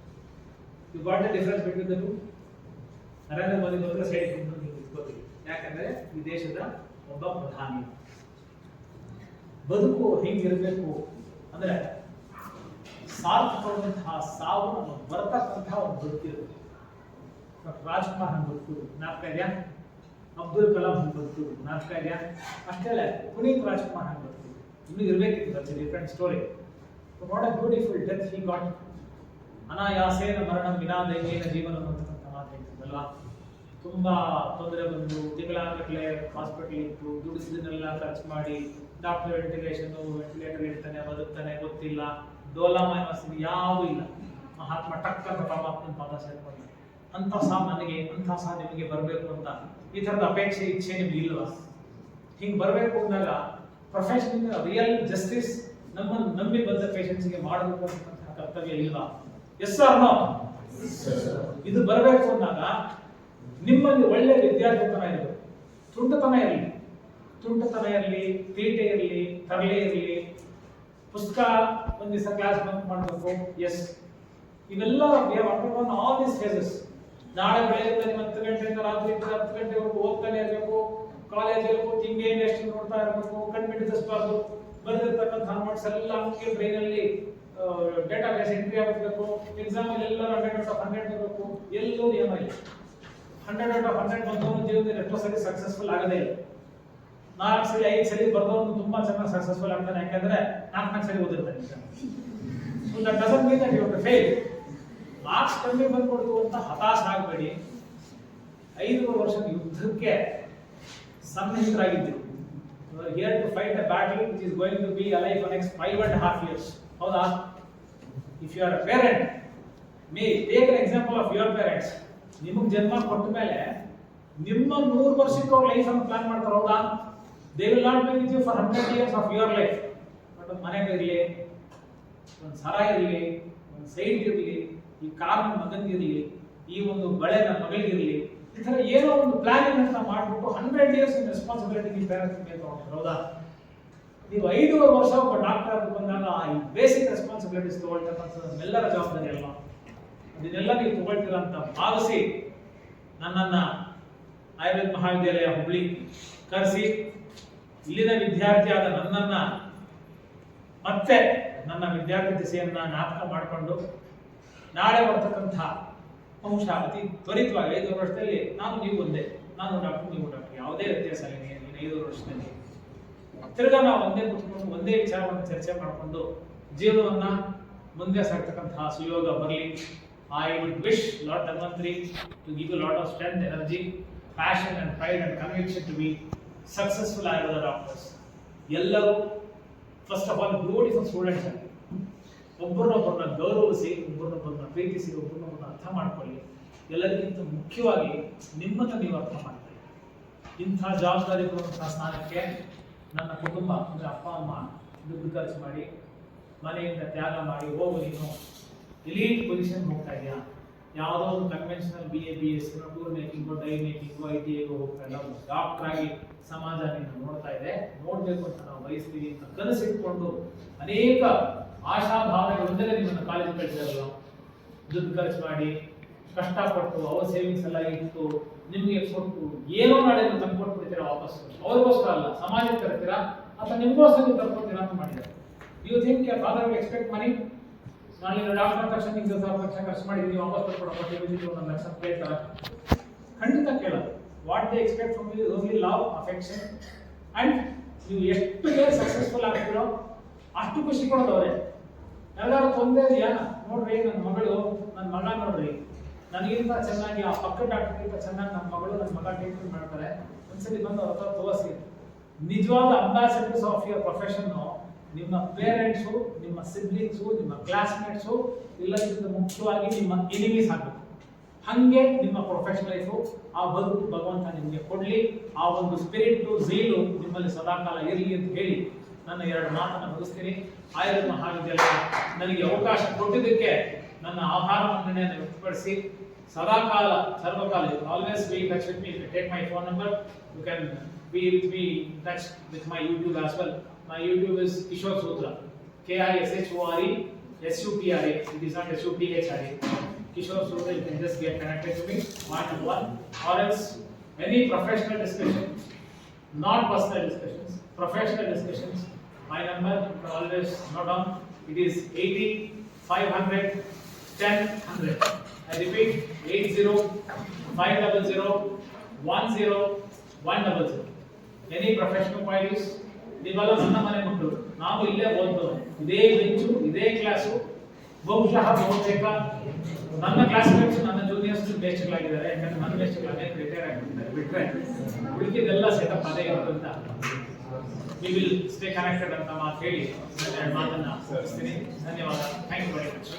You got the difference between the two? Narendra Modi ಬಂದ್ರೆ ಸೈಡ್ ನೀವು ಇಟ್ಕೋತೀವಿ, ಯಾಕಂದ್ರೆ ಈ ದೇಶದ ಒಬ್ಬ ಪ್ರಧಾನಿ. ಬದುಕು ಹೆಂಗಿರಬೇಕು ಅಂದ್ರೆ ಸಾರ್ಥಕವಾದಂತಹ ಸಾವು ನಮಗೆ ಬರ್ತಕ್ಕಂತಹ ಒಂದು ಬದುಕಿರುತ್ತೆ. ರಾಜ್ಕುಮಾರ್ ಹಂಗೆ ಬದುಕುದು ಜ್ಞಾಪಕ ಇದೆಯಾ? ಅಬ್ದುಲ್ ಕಲಾಂ ಹಂಗೆ ಬದುಕುದು ಜ್ಞಾಪಕ ಇದೆಯಾ? ಅಷ್ಟೇ ಅಲ್ಲ, ಪುನೀತ್ ರಾಜ್ಕುಮಾರ್ ಹಂಗೆ ಬದುಕುದು ಇನ್ನೂ ಇರಬೇಕಿತ್ತು. That's a different story. What a beautiful death he got. ಅನಾಯಾಸೇನ ಮರಣಂ ವಿನಾ ದೈವೇನ ಜೀವನ ಅಂತಕ್ಕಂಥ ಮಾತು ಹೇಳ್ತಿದ್ದಲ್ವಾ? ತುಂಬಾ ತೊಂದರೆ ಬಂದು ತಿಂಗಳಾಗಲೇ ಹಾಸ್ಪಿಟಲ್ ಇತ್ತು, ದುಡಿಸಿದನ್ನೆಲ್ಲ ಖರ್ಚು ಮಾಡಿ ಡಾಕ್ಟರ್ ವೆಂಟಿಲೇಟರ್ ಇಡ್ತಾನೆ, ಬದುಕ್ತಾನೆ, ಗೊತ್ತಿಲ್ಲ, ಡೋಲಾಮಯ ಮಸ್ತಿ ಯಾವುದೂ ಇಲ್ಲ. ಮಹಾತ್ಮ ಟಕ್ ಅಂತ ಪರಮಾತ್ಮನ ಪಾದ ಸೇರ್ಕೊಂಡ. ಅಂಥ ಸಾವು ನನಗೆ, ಅಂಥ ಸಾವು ನಿಮಗೆ ಬರಬೇಕು ಅಂತ ಈ ಥರದ ಅಪೇಕ್ಷೆ ಇಚ್ಛೆ ನಿಮ್ಗೆ ಇಲ್ವಾ? ಹಿಂಗೆ ಬರಬೇಕು ಅಂದಾಗ ಪ್ರೊಫೆಷನ್ ರಿಯಲ್ ಜಸ್ಟಿಸ್ ನಮ್ಮನ್ನು ನಂಬಿ ಬಂದ ಪೇಷಂಟ್ಸ್ಗೆ ಮಾಡಬೇಕು ಅಂತಕ್ಕಂತಹ ಕರ್ತವ್ಯ ಇಲ್ವಾ? Yes or no? ಇದು ಬರಬೇಕು ಅಂದಾಗ ನಿಮ್ಮಲ್ಲಿ ಒಳ್ಳೆ ವಿದ್ಯಾರ್ಥಿತನ ಇರಬೇಕು. ತುಂಟತನ ಇರಲಿ, ತೀಟೆ ಇರಲಿ, ತರಲೆ ಇರಲಿ, ಪುಸ್ತಕ ಒಂದು ದಿವಸ ಕ್ಲಾಸ್ ಬಂಕ್ ಮಾಡಬೇಕು, ಎಸ್, ಇವೆಲ್ಲ ಆಲ್ ದೀಸ್ ಫೇಸಸ್. ನಾಳೆ ಬೆಳಗ್ಗೆ 10 ಗಂಟೆಯಿಂದ ರಾತ್ರಿ 10 ಗಂಟೆವರೆಗೂ ಓದ್ತಾನೆ ಇರಬೇಕು, ಕಾಲೇಜಲ್ಲಿ ಕೂತು ಹಿಂಗೆ ಎಷ್ಟು ನೋಡ್ತಾ ಇರಬೇಕು, ಕಣ್ಬಿಟ್ಟಿಸಬಾರ್ದು. ಬಂದಿರತಕ್ಕಂಥ ನೋಟ್ಸ್ ಎಲ್ಲ ಹಂಗೆ ಬ್ರೈನಲ್ಲಿ ಡೇಟಾ ಬೇಸ್ ಎಂಟ್ರಿ ಆಗಬೇಕು. ಎಕ್ಸಾಮಲ್ಲಿ ಎಲ್ಲ 100/100 ಬರಬೇಕು. ಎಲ್ಲೂ ನಿಯಮ ಇಲ್ಲ. 100/100 ಬಂದವನು ಜೀವನದಲ್ಲಿ ಎಷ್ಟೋ ಸರಿ ಸಕ್ಸಸ್ಫುಲ್ ಆಗದೇ ಇಲ್ಲ. 4 ಸರಿ 5 ಸರಿ ಬರ್ದವನು ತುಂಬಾ ಚೆನ್ನಾಗಿ ಸಕ್ಸಸ್ಫುಲ್ ಆಗ್ತಾನೆ, ಯಾಕಂದ್ರೆ 4 ಸರಿ ಓದಿರ್ತಾನೆ. So that doesn't mean that you have to fail. Marks ಕಮ್ಮಿ ಬಂದ್ಕೊಡ್ತು ಅಂತ ಹತಾಶ ಆಗಬೇಡಿ. 5 ವರ್ಷದ ಯುದ್ಧಕ್ಕೆ ಸನ್ನಿಹಿತರಾಗಿದ್ದೀವಿ. You are here to fight a battle which is going to be alive for next 5.5 years. ಹೌದಾ? If you are a parent, may take an example of your parents. ನಿಮಗೆ ಜನ್ಮ ಕೊಟ್ಟ ಮೇಲೆ ನಿಮ್ಮ 100 ವರ್ಷಕ್ಕೆ ಅವ್ರ ಲೈಫ್ ಅನ್ನು ಪ್ಲಾನ್ ಮಾಡ್ತಾರೆ, ಹೌದಾ? They will not be with you for 100 years of your life. But ಒಂದು ಮನೆಗೆ ಇರಲಿ, ಒಂದು ಸರ ಇರಲಿ, ಒಂದು ಸೈಡ್ ಇರಲಿ, ಈ ಕಾರ್ ನನ್ನ ಮಗನಿಗಿರಲಿ, ಈ ಒಂದು ಬಳೆ ನನ್ನ ಮಗಳಿಗಿರಲಿ, ಈ ತರ ಏನೋ ಒಂದು ಪ್ಲಾನಿಂಗ್ ಅಂತ ಮಾಡ್ಬಿಟ್ಟು 100 years ರೆಸ್ಪಾನ್ಸಿಬಿಲಿಟಿ ನಿಮ್ಮ ಪೇರೆಂಟ್ಸ್ ಮೇಲೆ ತಗೊಂಡ್ರು. ಹೌದಾ? ನೀವು 5.5 ವರ್ಷ ಒಬ್ಬ ಡಾಕ್ಟರ್ ಬಂದಾಗ ಈ ಬೇಸಿಕ್ ರೆಸ್ಪಾನ್ಸಿಬಿಲಿಟೀಸ್ ತಗೊಳ್ತಕ್ಕಂಥದ್ದು ಎಲ್ಲರ ಜವಾಬ್ದಾರಿ ಅಲ್ಲ. ಅದನ್ನೆಲ್ಲ ನೀವು ತಗೊಳ್ತೀರ ಅಂತ ಭಾವಿಸಿ ನನ್ನನ್ನ ಆಯುರ್ವೇದ ಮಹಾವಿದ್ಯಾಲಯ ಹುಬ್ಳಿ ಕರೆಸಿ ಇಲ್ಲಿನ ವಿದ್ಯಾರ್ಥಿಯಾದ ನನ್ನನ್ನ ಮತ್ತೆ ನನ್ನ ವಿದ್ಯಾರ್ಥಿ ದಿಸೆಯನ್ನ ಜ್ಞಾಪಕ ಮಾಡಿಕೊಂಡು ನಾಳೆ ಬರ್ತಕ್ಕಂಥ ಅಂಶ ಅತಿ ತ್ವರಿತವಾಗಿ 5 ವರ್ಷದಲ್ಲಿ ನೀವು ಒಂದೇ, ನಾನು ಡಾಕ್ಟರ್ ನೀವು ಡಾಕ್ಟರ್, ಯಾವುದೇ ವ್ಯತ್ಯಾಸ ಇಲ್ಲ. 5 ವರ್ಷದಲ್ಲಿ ತಿರ್ಗಾ ನಾವು ಒಂದೇ ಕೂತ್ಕೊಂಡು ಒಂದೇ ವಿಚಾರವನ್ನು ಚರ್ಚೆ ಮಾಡಿಕೊಂಡು ಜೀವನವನ್ನ ಮುಂದೆ ಸಾಗ್ತಕ್ಕಂತಹ ಸುಯೋಗ ಬರಲಿ. I would wish Lord Dhanvantari to give you lot of strength, energy, passion and pride and conviction to be successful Ayurveda doctors. ಎಲ್ಲರೂ first of all beautiful students ಆಗಿ ಒಬ್ಬರನ್ನೊಬ್ಬರನ್ನ ಗೌರವಿಸಿ, ಒಬ್ಬರನ್ನೊಬ್ಬರನ್ನ ಪ್ರೀತಿಸಿ, ಒಬ್ಬರನ್ನೊಬ್ಬರನ್ನ ಅರ್ಥ ಮಾಡ್ಕೊಳ್ಳಿ. ಎಲ್ಲರಿಗಿಂತ ಮುಖ್ಯವಾಗಿ ನಿಮ್ಮನ್ನು ನೀವು ಅರ್ಥ ಮಾಡ್ಕೊಳ್ಳಿ. ಇಂಥ ಜವಾಬ್ದಾರಿ ಕೊಡುವಂತಹ ಸ್ಥಾನಕ್ಕೆ ನನ್ನ ಕುಟುಂಬ ಅಂದರೆ ಅಪ್ಪ ಅಮ್ಮ ದುಡ್ಡು ಖರ್ಚು ಮಾಡಿ ಮನೆಯಿಂದ ತ್ಯಾಗ ಮಾಡಿ ಹೋಗು, ನೀನು ಎಲೀಟ್ ಪೊಸಿಷನ್ ಹೋಗ್ತಾ ಇದೆಯಾ, ಯಾವುದೋ ಒಂದು conventional BA/BS tool making, die making, ITA ಹೋಗ್ತಾ ಇಲ್ಲ, ಡಾಕ್ಟರ್ ಆಗಿ ಸಮಾಜ ನಿನ್ನ ನೋಡ್ತಾ ಇದೆ, ನೋಡ್ಬೇಕು ಅಂತ ನಾವು ಬಯಸ್ತೀವಿ ಅಂತ ಕನಸಿಟ್ಕೊಂಡು ಅನೇಕ ಆಶಾಭಾವನೆಗಳಿಂದಲೇ ನಿಮ್ಮನ್ನು ಕಾಲೇಜ್ ಕಳಿಸಿರಲ್ಲ. ದುಡ್ಡು ಖರ್ಚು ಮಾಡಿ ಕಷ್ಟಪಟ್ಟು ಅವ್ರ ಸೇವಿಂಗ್ಸ್ ಎಲ್ಲ ಇಟ್ಟು ನಿಮಗೆ ಕೊಟ್ಟು ಏನೋ ನಾಳೆ ನೀವು ತಂದ್ಕೊಟ್ಬಿಡ್ತೀರಾ ವಾಪಸ್. ಅವ್ರಿಗೋಸ್ಕರ ಅಲ್ಲ, ಸಮಾಜಕ್ಕೆ ತರ್ತೀರಾ ಅಥವಾ ನಿಮಗೋಸ್ಕರ ನೀವು ತರ್ಕೊಡ್ತೀರಾ ಅಂತ ಮಾಡಿದ್ದಾರೆ. You think father will expect money? ನಾಳೆ ಡಾಕ್ಟರ್ ತಕ್ಷಣ ನಿಮ್ಗೆ 10,000 ಲಕ್ಷ ಖರ್ಚು ಮಾಡಿದ್ದೀವಿ, ವಾಪಸ್ ಕೊಟ್ಟು 1 ಲಕ್ಷ ಕೇಳ್ತಾರ? ಖಂಡಿತ ಕೇಳೋದು. What they expect from you only love, affection and ನೀವು ಎಷ್ಟು ಸಕ್ಸಸ್ಫುಲ್ ಆಗ್ತೀರೋ ಅಷ್ಟು ಖುಷಿ ಕೊಡೋದು ಅವರೇ. ಎಲ್ಲರೂ ತೊಂದರೆ ಇದೆಯಾ ನೋಡ್ರಿ, ನನ್ನ ಮಗಳು ನನ್ನ ಮಗ ನೋಡ್ರಿ ನನಗಿಂತ ಚೆನ್ನಾಗಿ ಆ ಪಕ್ಕದ ಡಾಕ್ಟರ್ಗಿಂತ ಚೆನ್ನಾಗಿ ನನ್ನ ಮಗಳು ನನ್ನ ಮಗ ಟ್ರೀಟ್ಮೆಂಟ್ ಮಾಡ್ತಾರೆ, ಒಂದ್ಸಲಿ ಬಂದು ಅವ್ರ ಹತ್ರ ತೋರಿಸಿ. ನಿಜವಾದ ಅಂಬಾಸಿಡರ್ಸ್ ಆಫ್ ಯುವರ್ ಪ್ರೊಫೆಷನ್ ನಿಮ್ಮ ಪೇರೆಂಟ್ಸು, ನಿಮ್ಮ ಸಿಬ್ಲಿಂಗ್ಸು, ನಿಮ್ಮ ಕ್ಲಾಸ್ಮೇಟ್ಸು, ಎಲ್ಲಕ್ಕಿಂತ ಮುಖ್ಯವಾಗಿ ನಿಮ್ಮ ಎನಿಮೀಸ್ ಆಗಬೇಕು. ಹಂಗೆ ನಿಮ್ಮ ಪ್ರೊಫೆಷನಲ್ ಲೈಫು, ಆ ಬದುಕು ಭಗವಂತ ನಿಮಗೆ ಕೊಡ್ಲಿ. ಆ ಒಂದು ಸ್ಪಿರಿಟು, ಝೀಲು ನಿಮ್ಮಲ್ಲಿ ಸದಾಕಾಲ ಇರಲಿ ಅಂತ ಹೇಳಿ ನನ್ನ 2 ಮಾತನ್ನು ಮುಗಿಸ್ತೀನಿ. ಆಯುರ್ವೇದ ಮಹಾವಿದ್ಯಾಲಯ ನನಗೆ ಅವಕಾಶ ಕೊಟ್ಟಿದ್ದಕ್ಕೆ ನನ್ನ ಆಭಾರವನ್ನು ವ್ಯಕ್ತಪಡಿಸಿ ಸದಾಕಾಲ ಸರ್ವಕಾಲ always be in touch with me. Take my phone number, you can be with me in touch with my YouTube as well. My YouTube is Kishore Sutra, KISHORE SUTRA. It is not SUTHRA. Kishore Sutra. You can just get connected to me one-on-one, or else any professional discussion, not personal discussions, professional discussions. My number you can always note down. It is 80 500 1000. I repeat, 80 500 10 100. Any professional queries? ನೀವೆಲ್ಲ ನನ್ನ ಮನೆ ಮಕ್ಕಳು, ನಾವು ಇಲ್ಲೇ ಓದೋದು, ಇದೇ bench, ಇದೇ class. ಬಹುಶಃ ಬಹುತೇಕ ನನ್ನ ಕ್ಲಾಸ್ಮೇಟ್ಸ್ ನನ್ನ ಜೂನಿಯರ್ಸ್ ಬೇಸ್ಟ್ಗಳಾಗಿದ್ದಾರೆ, ಯಾಕಂದ್ರೆ ನನ್ನ ಬೇಸ್ಟ್ಗಳನ್ನೇ ರಿಟೈರ್ ಆಗಿಬಿಟ್ಟಿದ್ದಾರೆ. ಬಿಟ್ರೆ ಉಳಿದಿದ್ದೆಲ್ಲ ಸೆಟಪ್ ಅದೇ ಇರೋದ್ರಿಂದ ವಿ ವಿಲ್ ಸ್ಟೇ ಕನೆಕ್ಟೆಡ್ ಅಂತ ಮಾತು ಹೇಳಿ ನನ್ನ 2 ಮಾತನ್ನ ಮುಗಿಸ್ತೀನಿ. ಧನ್ಯವಾದ. Thank you very much.